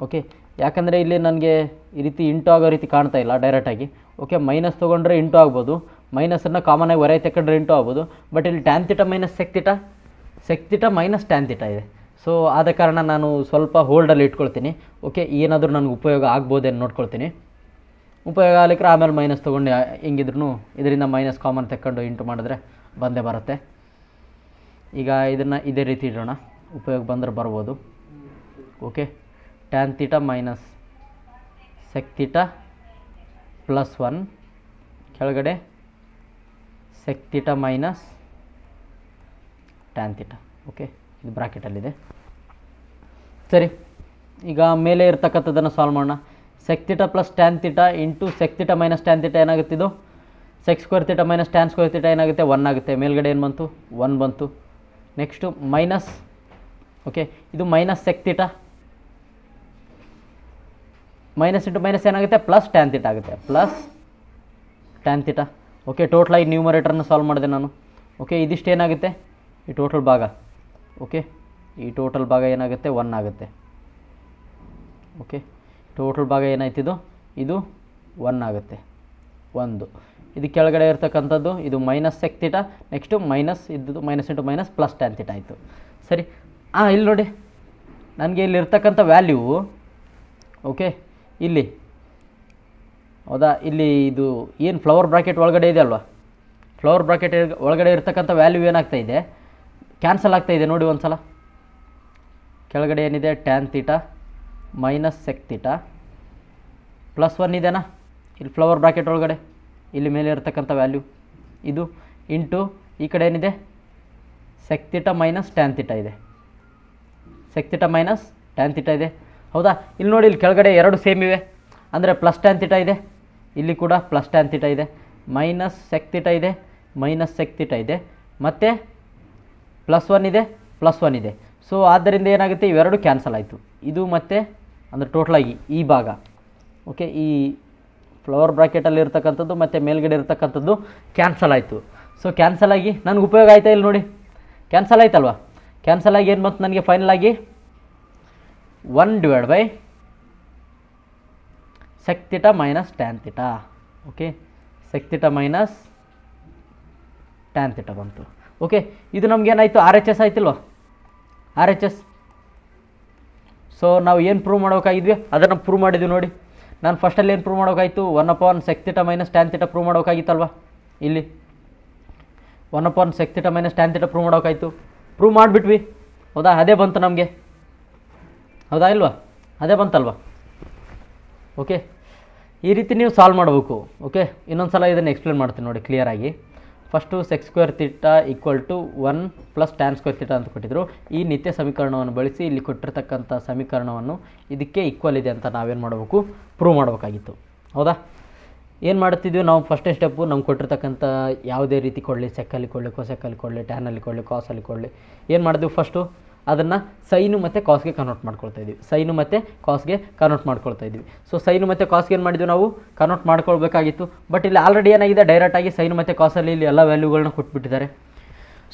ಓಕೆ, ಯಾಕಂದರೆ ಇಲ್ಲಿ ನನಗೆ ಈ ರೀತಿ ಇಂಟು ಆಗೋ ರೀತಿ ಕಾಣ್ತಾ ಇಲ್ಲ ಡೈರೆಕ್ಟಾಗಿ. ಓಕೆ, ಮೈನಸ್ ತೊಗೊಂಡ್ರೆ ಇಂಟು ಆಗ್ಬೋದು, ಮೈನಸನ್ನು ಕಾಮನಾಗಿ ಹೊರಗೆ ತಗೊಂಡ್ರೆ ಇಂಟು ಆಗ್ಬೋದು. ಬಟ್ ಇಲ್ಲಿ tan θ - sec θ, sec θ - tan θ ಇದೆ. ಸೊ ಆದ ಕಾರಣ ನಾನು ಸ್ವಲ್ಪ ಹೋಲ್ಡಲ್ಲಿ ಇಟ್ಕೊಳ್ತೀನಿ. ಓಕೆ, ಏನಾದರೂ ನನಗೆ ಉಪಯೋಗ ಆಗ್ಬೋದೇನು ನೋಡ್ಕೊಳ್ತೀನಿ. ಉಪಯೋಗ ಆಗ್ಲಿಕ್ಕೆ ಆಮೇಲೆ ಮೈನಸ್ ತೊಗೊಂಡು ಹೆಂಗಿದ್ರು ಇದರಿಂದ ಮೈನಸ್ ಕಾಮನ್ ತಗೊಂಡು ಇಂಟು ಮಾಡಿದ್ರೆ ಬಂದೇ ಬರುತ್ತೆ. ಈಗ ಇದನ್ನು ಇದೇ ರೀತಿ ಇಡೋಣ, ಉಪಯೋಗ ಬಂದರೆ ಬರ್ಬೋದು. Okay, tan theta minus sec theta plus 1 ಕೆಳಗಡೆ sec theta minus tan theta. Okay, ಇದು ಬ್ರಾಕೆಟಲ್ಲಿದೆ. ಸರಿ, ಈಗ ಮೇಲೆ ಇರ್ತಕ್ಕಂಥದ್ದನ್ನು ಸಾಲ್ವ್ ಮಾಡೋಣ. Sec theta plus tan theta into sec theta minus tan theta ಏನಾಗುತ್ತೆ? ಇದು sec square theta minus tan square theta ಏನಾಗುತ್ತೆ? 1 ಆಗುತ್ತೆ. ಮೇಲ್ಗಡೆ ಏನು ಬಂತು? 1 ಬಂತು. ನೆಕ್ಸ್ಟು ಮೈನಸ್, ಓಕೆ, ಇದು minus sec theta, minus into minus ಏನಾಗುತ್ತೆ? ಪ್ಲಸ್ ಟ್ಯಾನ್ ಥೀಟಾ ಆಗುತ್ತೆ, ಪ್ಲಸ್ ಟ್ಯಾನ್ ಥೀಟಾ. ಓಕೆ, ಟೋಟಲಾಗಿ ನ್ಯೂಮರೇಟರ್ನ ಸಾಲ್ವ್ ಮಾಡಿದೆ ನಾನು. ಓಕೆ, ಇದಿಷ್ಟು ಏನಾಗುತ್ತೆ? ಈ ಟೋಟಲ್ ಭಾಗ, ಓಕೆ, ಈ ಟೋಟಲ್ ಭಾಗ ಏನಾಗುತ್ತೆ? 1 ಆಗುತ್ತೆ. ಓಕೆ, ಟೋಟಲ್ ಭಾಗ ಏನಾಯ್ತಿದು? ಇದು 1 ಆಗುತ್ತೆ. 1 ಇದು ಕೆಳಗಡೆ ಇರ್ತಕ್ಕಂಥದ್ದು ಇದು minus sec theta, next minus ಇದ್ದು minus into minus plus tan theta ಆಯಿತು. ಸರಿ, ಇಲ್ಲಿ ನೋಡಿ, ನನಗೆ ಇಲ್ಲಿ ಇರ್ತಕ್ಕಂಥ ವ್ಯಾಲ್ಯೂ, ಓಕೆ, ಇಲ್ಲಿ ಹೌದಾ, ಇಲ್ಲಿ ಇದು ಏನು ಫ್ಲವರ್ ಬ್ರಾಕೆಟ್ ಒಳಗಡೆ ಇದೆ ಅಲ್ವಾ, ಫ್ಲವರ್ ಬ್ರಾಕೆಟ್ ಒಳಗಡೆ ಇರ್ತಕ್ಕಂಥ ವ್ಯಾಲ್ಯೂ ಏನಾಗ್ತಾ ಇದೆ? ಕ್ಯಾನ್ಸಲ್ ಆಗ್ತಾ ಇದೆ ನೋಡಿ ಒಂದು ಸಲ. ಕೆಳಗಡೆ ಏನಿದೆ? Tan theta minus sec theta plus 1 ಇದೆನಾ ಇಲ್ಲಿ ಫ್ಲವರ್ ಬ್ರಾಕೆಟ್ ಒಳಗಡೆ, ಇಲ್ಲಿ ಮೇಲೆ ಇರ್ತಕ್ಕಂಥ ವ್ಯಾಲ್ಯೂ ಇದು ಇಂಟು ಈ ಕಡೆ ಏನಿದೆ? Sec theta minus tan theta ಇದೆ, sec theta minus tan theta ಇದೆ. ಹೌದಾ, ಇಲ್ಲಿ ನೋಡಿ, ಇಲ್ಲಿ ಕೆಳಗಡೆ ಎರಡು ಸೇಮ್ ಇವೆ, ಅಂದರೆ ಪ್ಲಸ್ ಟ್ಯಾನ್ ಥೀಟಾ ಇದೆ, ಇಲ್ಲಿ ಕೂಡ ಪ್ಲಸ್ ಟ್ಯಾನ್ ಥೀಟಾ ಇದೆ, ಮೈನಸ್ ಸೆಕ್ ಥೀಟಾ ಇದೆ, ಮೈನಸ್ ಸೆಕ್ ಥೀಟಾ ಇದೆ, ಮತ್ತು ಪ್ಲಸ್ 1 ಇದೆ, ಪ್ಲಸ್ 1 ಇದೆ. ಸೊ ಆದ್ದರಿಂದ ಏನಾಗುತ್ತೆ? ಇವೆರಡು ಕ್ಯಾನ್ಸಲ್ ಆಯಿತು. ಇದು ಮತ್ತು ಅಂದರೆ ಟೋಟಲಾಗಿ ಈ ಭಾಗ, ಓಕೆ, ಈ ಫ್ಲವರ್ ಬ್ರಾಕೆಟಲ್ಲಿ ಇರ್ತಕ್ಕಂಥದ್ದು ಮತ್ತು ಮೇಲ್ಗಡೆ ಇರ್ತಕ್ಕಂಥದ್ದು ಕ್ಯಾನ್ಸಲ್ ಆಯಿತು. ಸೊ ಕ್ಯಾನ್ಸಲ್ ಆಗಿ ನನಗೆ ಉಪಯೋಗ ಆಯಿತಾ? ಇಲ್ಲಿ ನೋಡಿ, ಕ್ಯಾನ್ಸಲ್ ಆಯ್ತಲ್ವ? ಕ್ಯಾನ್ಸಲ್ ಆಗಿ ಏನು ಬಂತು ನನಗೆ? ಫೈನಲ್ ಆಗಿ 1 sec theta minus tan theta. Okay, sec theta minus tan theta ಬಂತು. ಓಕೆ, ಇದು ನಮಗೇನಾಯಿತು? RHS ಆಯ್ತಿಲ್ವ? RHS. ಸೊ ನಾವು ಏನು ಪ್ರೂವ್ ಮಾಡೋಕ್ಕಾಗಿದ್ವಿ ಅದನ್ನು ಪ್ರೂವ್ ಮಾಡಿದ್ವಿ ನೋಡಿ. ನಾನು ಫಸ್ಟಲ್ಲಿ ಏನು ಪ್ರೂವ್ ಮಾಡೋಕ್ಕಾಯಿತು? 1 sec theta minus tan theta prove ಮಾಡೋಕ್ಕಾಗಿತ್ತಲ್ವ? ಇಲ್ಲಿ 1 sec theta minus tan theta prove ಮಾಡೋಕ್ಕಾಯಿತು. ಪ್ರೂವ್ ಮಾಡಿಬಿಟ್ವಿ, ಹೌದಾ? ಅದೇ ಬಂತು ನಮಗೆ, ಹೌದಾ ಇಲ್ವಾ? ಅದೇ ಬಂತಲ್ವ? ಓಕೆ, ಈ ರೀತಿ ನೀವು ಸಾಲ್ವ್ ಮಾಡಬೇಕು. ಓಕೆ, ಇನ್ನೊಂದು ಸಲ ಇದನ್ನು ಎಕ್ಸ್ಪ್ಲೇನ್ ಮಾಡ್ತೀನಿ ನೋಡಿ ಕ್ಲಿಯರಾಗಿ. First sec square theta equal to 1 plus tan square theta ಅಂತ ಕೊಟ್ಟಿದ್ರು. ಈ ನಿತ್ಯ ಸಮೀಕರಣವನ್ನು ಬಳಸಿ ಇಲ್ಲಿ ಕೊಟ್ಟಿರ್ತಕ್ಕಂಥ ಸಮೀಕರಣವನ್ನು ಇದಕ್ಕೆ ಈಕ್ವಲ್ ಇದೆ ಅಂತ ನಾವೇನು ಮಾಡಬೇಕು? ಪ್ರೂವ್ ಮಾಡಬೇಕಾಗಿತ್ತು, ಹೌದಾ? ಏನು ಮಾಡ್ತಿದ್ವಿ ನಾವು? ಫಸ್ಟೇ ಸ್ಟೆಪ್ಪು ನಮ್ಗೆ ಕೊಟ್ಟಿರ್ತಕ್ಕಂಥ ಯಾವುದೇ ರೀತಿ ಕೊಡಲಿ, ಸೆಕ್ಕಲ್ಲಿ ಕೊಡಲಿ, ಕೊಸೆಕ್ಕಲ್ಲಿ ಕೊಡಲಿ, ಟ್ಯಾನಲ್ಲಿ ಕೊಡಲಿ, ಕಾಸಲ್ಲಿ ಕೊಡಲಿ, ಏನು ಮಾಡಿದ್ವಿ? ಫಸ್ಟು ಅದನ್ನು ಸೈನು ಮತ್ತು ಕಾಸ್ಗೆ ಕನ್ವರ್ಟ್ ಮಾಡ್ಕೊಳ್ತಾ ಇದ್ವಿ, ಸೈನು ಮತ್ತು ಕಾಸ್ಗೆ ಕನ್ವರ್ಟ್ ಮಾಡ್ಕೊಳ್ತಾ ಇದ್ವಿ. ಸೊ ಸೈನು ಮತ್ತು ಕಾಸ್ಗೆ ಏನು ಮಾಡಿದ್ವಿ ನಾವು? ಕನ್ವರ್ಟ್ ಮಾಡ್ಕೊಳ್ಬೇಕಾಗಿತ್ತು. ಬಟ್ ಇಲ್ಲಿ ಆಲ್ರೆಡಿ ಏನಾಗಿದೆ? ಡೈರೆಕ್ಟಾಗಿ ಸೈನು ಮತ್ತು ಕಾಸಲ್ಲಿ ಇಲ್ಲಿ ಎಲ್ಲ ವ್ಯಾಲ್ಯೂಗಳನ್ನ ಕೊಟ್ಬಿಟ್ಟಿದ್ದಾರೆ.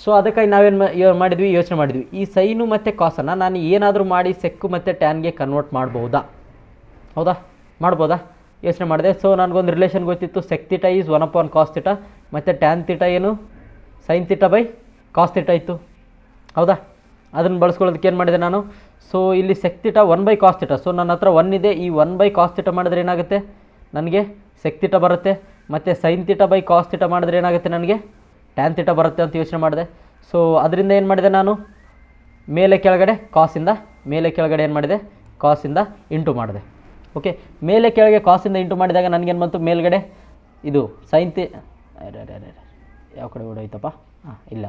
ಸೊ ಅದಕ್ಕಾಗಿ ನಾವೇನು ಮಾಡಿದ್ವಿ? ಯೋಚನೆ ಮಾಡಿದ್ವಿ, ಈ ಸೈನು ಮತ್ತು ಕಾಸನ್ನು ನಾನು ಏನಾದರೂ ಮಾಡಿ ಸೆಕ್ಕು ಮತ್ತು ಟ್ಯಾನ್ಗೆ ಕನ್ವರ್ಟ್ ಮಾಡ್ಬೋದಾ? ಹೌದಾ, ಮಾಡ್ಬೋದಾ? ಯೋಚನೆ ಮಾಡಿದೆ. ಸೊ ನನಗೊಂದು ರಿಲೇಷನ್ ಗೊತ್ತಿತ್ತು, sec theta is 1 cos theta, ಮತ್ತು ಟ್ಯಾನ್ ಥೀಟಾ ಏನು? Sine theta by cos theta ಇತ್ತು, ಹೌದಾ? ಅದನ್ನು ಬಳಸ್ಕೊಳ್ಳೋದಕ್ಕೆ ಏನು ಮಾಡಿದೆ ನಾನು? ಸೊ ಇಲ್ಲಿ sec theta 1 cos theta, so ನನ್ನ ಹತ್ರ 1 ಇದೆ. ಈ 1 ಕಾಸ್ ಥೀಟಾ ಮಾಡಿದ್ರೆ ಏನಾಗುತ್ತೆ? ನನಗೆ ಸೆಕ್ ಥೀಟಾ ಬರುತ್ತೆ. ಮತ್ತು sine theta by cos theta ಮಾಡಿದ್ರೆ ಏನಾಗುತ್ತೆ? ನನಗೆ ಟ್ಯಾನ್ ಥೀಟಾ ಬರುತ್ತೆ ಅಂತ ಯೋಚನೆ ಮಾಡಿದೆ. ಸೊ ಅದರಿಂದ ಏನು ಮಾಡಿದೆ ನಾನು? ಮೇಲೆ ಕೆಳಗಡೆ ಕಾಸಿಂದ, ಮೇಲೆ ಕೆಳಗಡೆ ಏನು ಮಾಡಿದೆ? ಕಾಸಿಂದ ಇಂಟು ಮಾಡಿದೆ. ಓಕೆ, ಮೇಲೆ ಕೆಳಗೆ ಕಾಸಿಂದ ಇಂಟು ಮಾಡಿದಾಗ ನನಗೇನು ಬಂತು? ಮೇಲ್ಗಡೆ ಇದು ಸೈನ್ ಯಾವ ಕಡೆ ಓಡೋಯ್ತಪ್ಪ? ಇಲ್ಲ,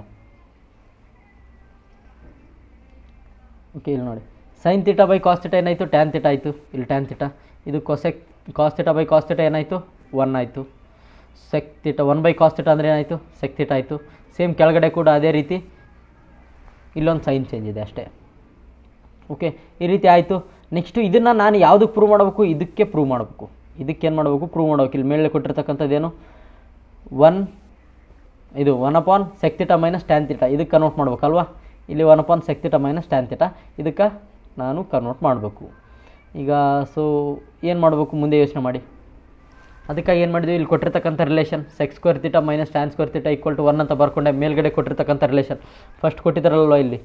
ಓಕೆ, ಇಲ್ಲಿ ನೋಡಿ, sine theta by cos theta ಏನಾಯಿತು? ಟ್ಯಾನ್ ಥೀಟಾ ಆಯಿತು. ಇಲ್ಲಿ ಟ್ಯಾನ್ ಥೀಟಾ, ಇದು cosec cos theta by cos theta ಏನಾಯಿತು? 1 ಆಯಿತು. ಸೆಕ್ ಥೀಟಾ 1 ಕಾಸ್ ಥೀಟಾ ಅಂದರೆ ಏನಾಯಿತು? ಸೆಕ್ ಥೀಟಾ ಆಯಿತು. ಸೇಮ್ ಕೆಳಗಡೆ ಕೂಡ ಅದೇ ರೀತಿ ಇಲ್ಲೊಂದು ಸೈನ್ ಚೇಂಜ್ ಇದೆ ಅಷ್ಟೇ. ಓಕೆ, ಈ ರೀತಿ ಆಯಿತು. ನೆಕ್ಸ್ಟು ಇದನ್ನು ನಾನು ಯಾವುದಕ್ಕೆ ಪ್ರೂವ್ ಮಾಡಬೇಕು? ಇದಕ್ಕೆ ಪ್ರೂವ್ ಮಾಡಬೇಕು. ಇದಕ್ಕೇನು ಮಾಡಬೇಕು? ಪ್ರೂವ್ ಮಾಡಬೇಕು. ಇಲ್ಲಿ ಮೇಲೆ ಕೊಟ್ಟಿರ್ತಕ್ಕಂಥದ್ದೇನು? 1 sec theta minus tan theta, ಇದಕ್ಕೆ ಕನ್ವರ್ಟ್ ಮಾಡ್ಬೇಕಲ್ವಾ? ಇಲ್ಲಿ 1 sec theta minus tan theta, ಇದಕ್ಕೆ ನಾನು ಕನ್ವರ್ಟ್ ಮಾಡಬೇಕು. ಈಗ ಸೊ ಏನು ಮಾಡಬೇಕು? ಮುಂದೆ ಯೋಚನೆ ಮಾಡಿ. ಅದಕ್ಕಾಗಿ ಏನು ಮಾಡಿದ್ವಿ? ಇಲ್ಲಿ ಕೊಟ್ಟಿರ್ತಕ್ಕಂಥ relation sec square theta minus tan square theta equal to 1 ಅಂತ ಬರ್ಕೊಂಡೆ. ಮೇಲ್ಗಡೆ ಕೊಟ್ಟಿರ್ತಕ್ಕಂಥ ರಿಲೇಷನ್ ಫಸ್ಟ್ ಕೊಟ್ಟಿದ್ದಾರಲ್ವ ಇಲ್ಲಿ,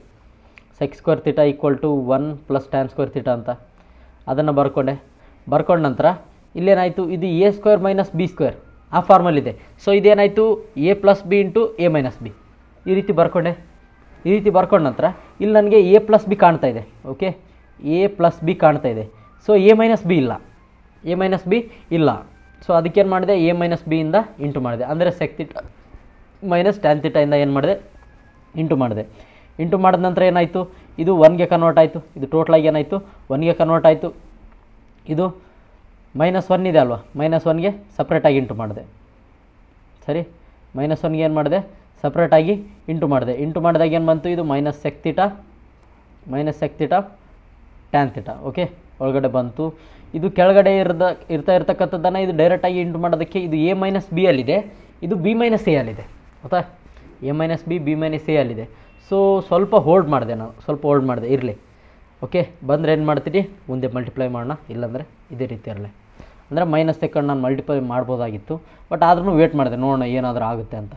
sec square theta equal to 1 plus tan square theta ಅಂತ, ಅದನ್ನು ಬರ್ಕೊಂಡೆ. ಬರ್ಕೊಂಡ ನಂತರ ಇಲ್ಲೇನಾಯಿತು? ಇದು A square minus B square ಆ ಫಾರ್ಮಲ್ಲಿದೆ. ಸೊ ಇದೇನಾಯಿತು? A plus B into A minus B, ಈ ರೀತಿ ಬರ್ಕೊಂಡೆ. ಈ ರೀತಿ ಬರ್ಕೊಂಡ ನಂತರ ಇಲ್ಲಿ ನನಗೆ ಎ ಪ್ಲಸ್ ಬಿ ಕಾಣ್ತಾ ಇದೆ. ಓಕೆ, ಎ ಪ್ಲಸ್ ಬಿ ಕಾಣ್ತಾ ಇದೆ. ಸೊ ಎ ಮೈನಸ್ ಬಿ ಇಲ್ಲ, ಎ ಮೈನಸ್ ಬಿ ಇಲ್ಲ. ಸೊ ಅದಕ್ಕೇನು ಮಾಡಿದೆ, ಎ ಮೈನಸ್ ಬಿ ಇಂದ ಇಂಟು ಮಾಡಿದೆ, ಅಂದರೆ ಸೆಕ್ ಥೀಟಾ ಮೈನಸ್ ಟ್ಯಾನ್ ಥೀಟಾಯಿಂದ ಏನು ಮಾಡಿದೆ, ಇಂಟು ಮಾಡಿದೆ. ಇಂಟು ಮಾಡಿದ ನಂತರ ಏನಾಯಿತು, ಇದು 1ಗೆ ಕನ್ವರ್ಟ್ ಆಯಿತು, ಇದು ಟೋಟಲಾಗಿ ಏನಾಯಿತು 1ಗೆ ಕನ್ವರ್ಟ್ ಆಯಿತು. ಇದು -1 ಇದೆ ಅಲ್ವಾ, -1ಗೆ ಸಪ್ರೇಟಾಗಿ ಇಂಟು ಮಾಡಿದೆ. ಸರಿ, -1ಗೆ ಏನು ಮಾಡಿದೆ, ಸಪ್ರೇಟಾಗಿ ಇಂಟು ಮಾಡಿದೆ. ಇಂಟು ಮಾಡಿದಾಗ ಏನು ಬಂತು, ಇದು -sec theta tan theta. Okay, ಒಳಗಡೆ ಬಂತು. ಇದು ಕೆಳಗಡೆ ಇರ್ತಾ ಇರ್ತಕ್ಕಂಥದ್ದನ್ನು ಇದು ಡೈರೆಕ್ಟಾಗಿ ಇಂಟು ಮಾಡೋದಕ್ಕೆ ಇದು ಎ ಮೈನಸ್ ಬಿ ಅಲ್ಲಿದೆ, ಇದು ಬಿ ಮೈನಸ್ ಎ ಅಲ್ಲಿದೆ. ಗೊತ್ತಾ, A minus B B minus A ಅಲ್ಲಿದೆ. ಸೊ ಸ್ವಲ್ಪ ಹೋಲ್ಡ್ ಮಾಡಿದೆ, ನಾನು ಸ್ವಲ್ಪ ಹೋಲ್ಡ್ ಮಾಡಿದೆ, ಇರಲಿ. ಓಕೆ, ಬಂದರೆ ಏನು ಮಾಡ್ತೀನಿ, ಮುಂದೆ ಮಲ್ಟಿಪ್ಲೈ ಮಾಡೋಣ, ಇಲ್ಲಾಂದರೆ ಇದೇ ರೀತಿ ಇರಲಿ. ಅಂದರೆ ಮೈನಸ್ ತೆಕ್ಕೊಂಡು ನಾನು ಮಲ್ಟಿಪ್ಲೈ ಮಾಡ್ಬೋದಾಗಿತ್ತು, ಬಟ್ ಆದ್ರೂ ವೇಟ್ ಮಾಡಿದೆ, ನೋಡೋಣ ಏನಾದರೂ ಆಗುತ್ತೆ ಅಂತ.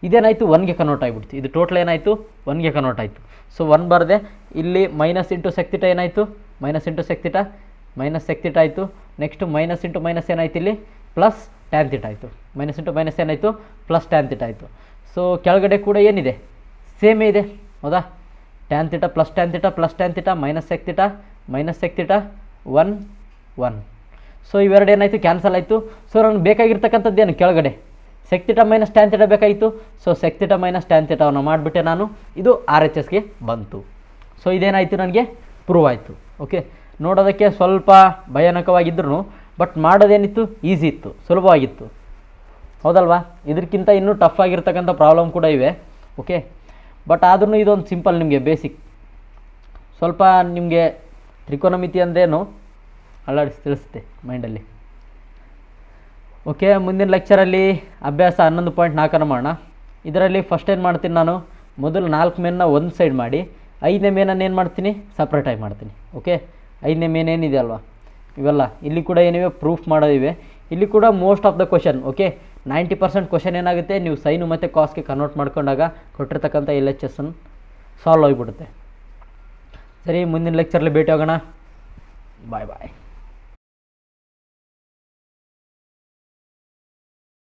ಇದೇನಾಯಿತು, 1ಗೆ ಕನ್ವರ್ಟ್ ಆಗಿಬಿಡ್ತು. ಇದು ಟೋಟಲ್ ಏನಾಯಿತು, 1ಗೆ ಕನ್ವರ್ಟ್ ಆಯಿತು. ಸೊ 1 ಬರದೆ ಇಲ್ಲಿ ಮೈನಸ್ ಇಂಟು ಸೆಕ್ ಥೀಟಾ ಏನಾಯಿತು, ಮೈನಸ್ ಇಂಟು ಸೆಕ್ ಥೀಟಾ ಆಯಿತು. ನೆಕ್ಸ್ಟು ಮೈನಸ್ ಇಂಟು ಮೈನಸ್ ಏನಾಯ್ತು, ಇಲ್ಲಿ ಪ್ಲಸ್ ಟ್ಯಾನ್ ಥೀಟಾ ಆಯಿತು. ಮೈನಸ್ ಇಂಟು ಮೈನಸ್ ಏನಾಯಿತು, ಪ್ಲಸ್ ಟ್ಯಾನ್ ಥೀಟಾ ಆಯಿತು. ಸೊ ಕೆಳಗಡೆ ಕೂಡ ಏನಿದೆ, ಸೇಮೇ ಇದೆ. ಹೌದಾ, tan theta plus tan theta minus sec theta 1 1. So ಇವೆರಡು ಏನಾಯಿತು, ಕ್ಯಾನ್ಸಲ್ ಆಯಿತು. ಸೊ ನನಗೆ ಬೇಕಾಗಿರ್ತಕ್ಕಂಥದ್ದೇನು, ಕೆಳಗಡೆ sec theta minus tan theta ಬೇಕಾಯಿತು. So sec theta minus tan ಥೀಟಾವನ್ನು ಮಾಡಿಬಿಟ್ಟೆ ನಾನು, ಇದು RHSಗೆ ಬಂತು. ಸೊ ಇದೇನಾಯಿತು, ನನಗೆ ಪ್ರೂವ್ ಆಯಿತು. ಓಕೆ, ನೋಡೋದಕ್ಕೆ ಸ್ವಲ್ಪ ಭಯಾನಕವಾಗಿದ್ದರೂ ಬಟ್ ಮಾಡೋದೇನಿತ್ತು, ಈಸಿ ಇತ್ತು, ಸುಲಭವಾಗಿತ್ತು. ಹೌದಲ್ವಾ, ಇದಕ್ಕಿಂತ ಇನ್ನೂ ಟಫ್ ಆಗಿರ್ತಕ್ಕಂಥ ಪ್ರಾಬ್ಲಮ್ ಕೂಡ ಇವೆ. ಓಕೆ, ಬಟ್ ಆದ್ರೂ ಇದೊಂದು ಸಿಂಪಲ್, ನಿಮಗೆ ಬೇಸಿಕ್ ಸ್ವಲ್ಪ ನಿಮಗೆ ತ್ರಿಕೋನಮಿತಿ ಅಂದ್ರೇನು ತಿಳಿಸುತ್ತೆ ಮೈಂಡಲ್ಲಿ. ಓಕೆ, ಮುಂದಿನ ಲೆಕ್ಚರಲ್ಲಿ ಅಭ್ಯಾಸ 11.4 ಮಾಡೋಣ. ಇದರಲ್ಲಿ ಫಸ್ಟ್ ಏನು ಮಾಡ್ತೀನಿ, ನಾನು ಮೊದಲು 4 ಮೇನನ್ನ ಒಂದು ಸೈಡ್ ಮಾಡಿ 5ನೇ ಮೇನನ್ನು ಏನು ಮಾಡ್ತೀನಿ, ಸಪ್ರೇಟಾಗಿ ಮಾಡ್ತೀನಿ. ಓಕೆ, 5ನೇ ಮೇನ್ ಏನಿದೆ ಅಲ್ವಾ, ಇವೆಲ್ಲ ಇಲ್ಲಿ ಕೂಡ ಏನಿವೆ ಪ್ರೂಫ್ ಮಾಡೋದಿವೆ. ಇಲ್ಲಿ ಕೂಡ most of the question, okay 90% question ಏನಾಗುತ್ತೆ, ನೀವು ಸೈನು ಮತ್ತು ಕಾಸ್ಗೆ ಕನ್ವರ್ಟ್ ಮಾಡ್ಕೊಂಡಾಗ ಕೊಟ್ಟಿರ್ತಕ್ಕಂಥ LHS ಸಾಲ್ವ್ ಆಗಿಬಿಡುತ್ತೆ. ಸರಿ, ಮುಂದಿನ ಲೆಕ್ಚರ್ಲಿ ಭೇಟಿ ಆಗೋಣ. ಬಾಯ್ ಬಾಯ್.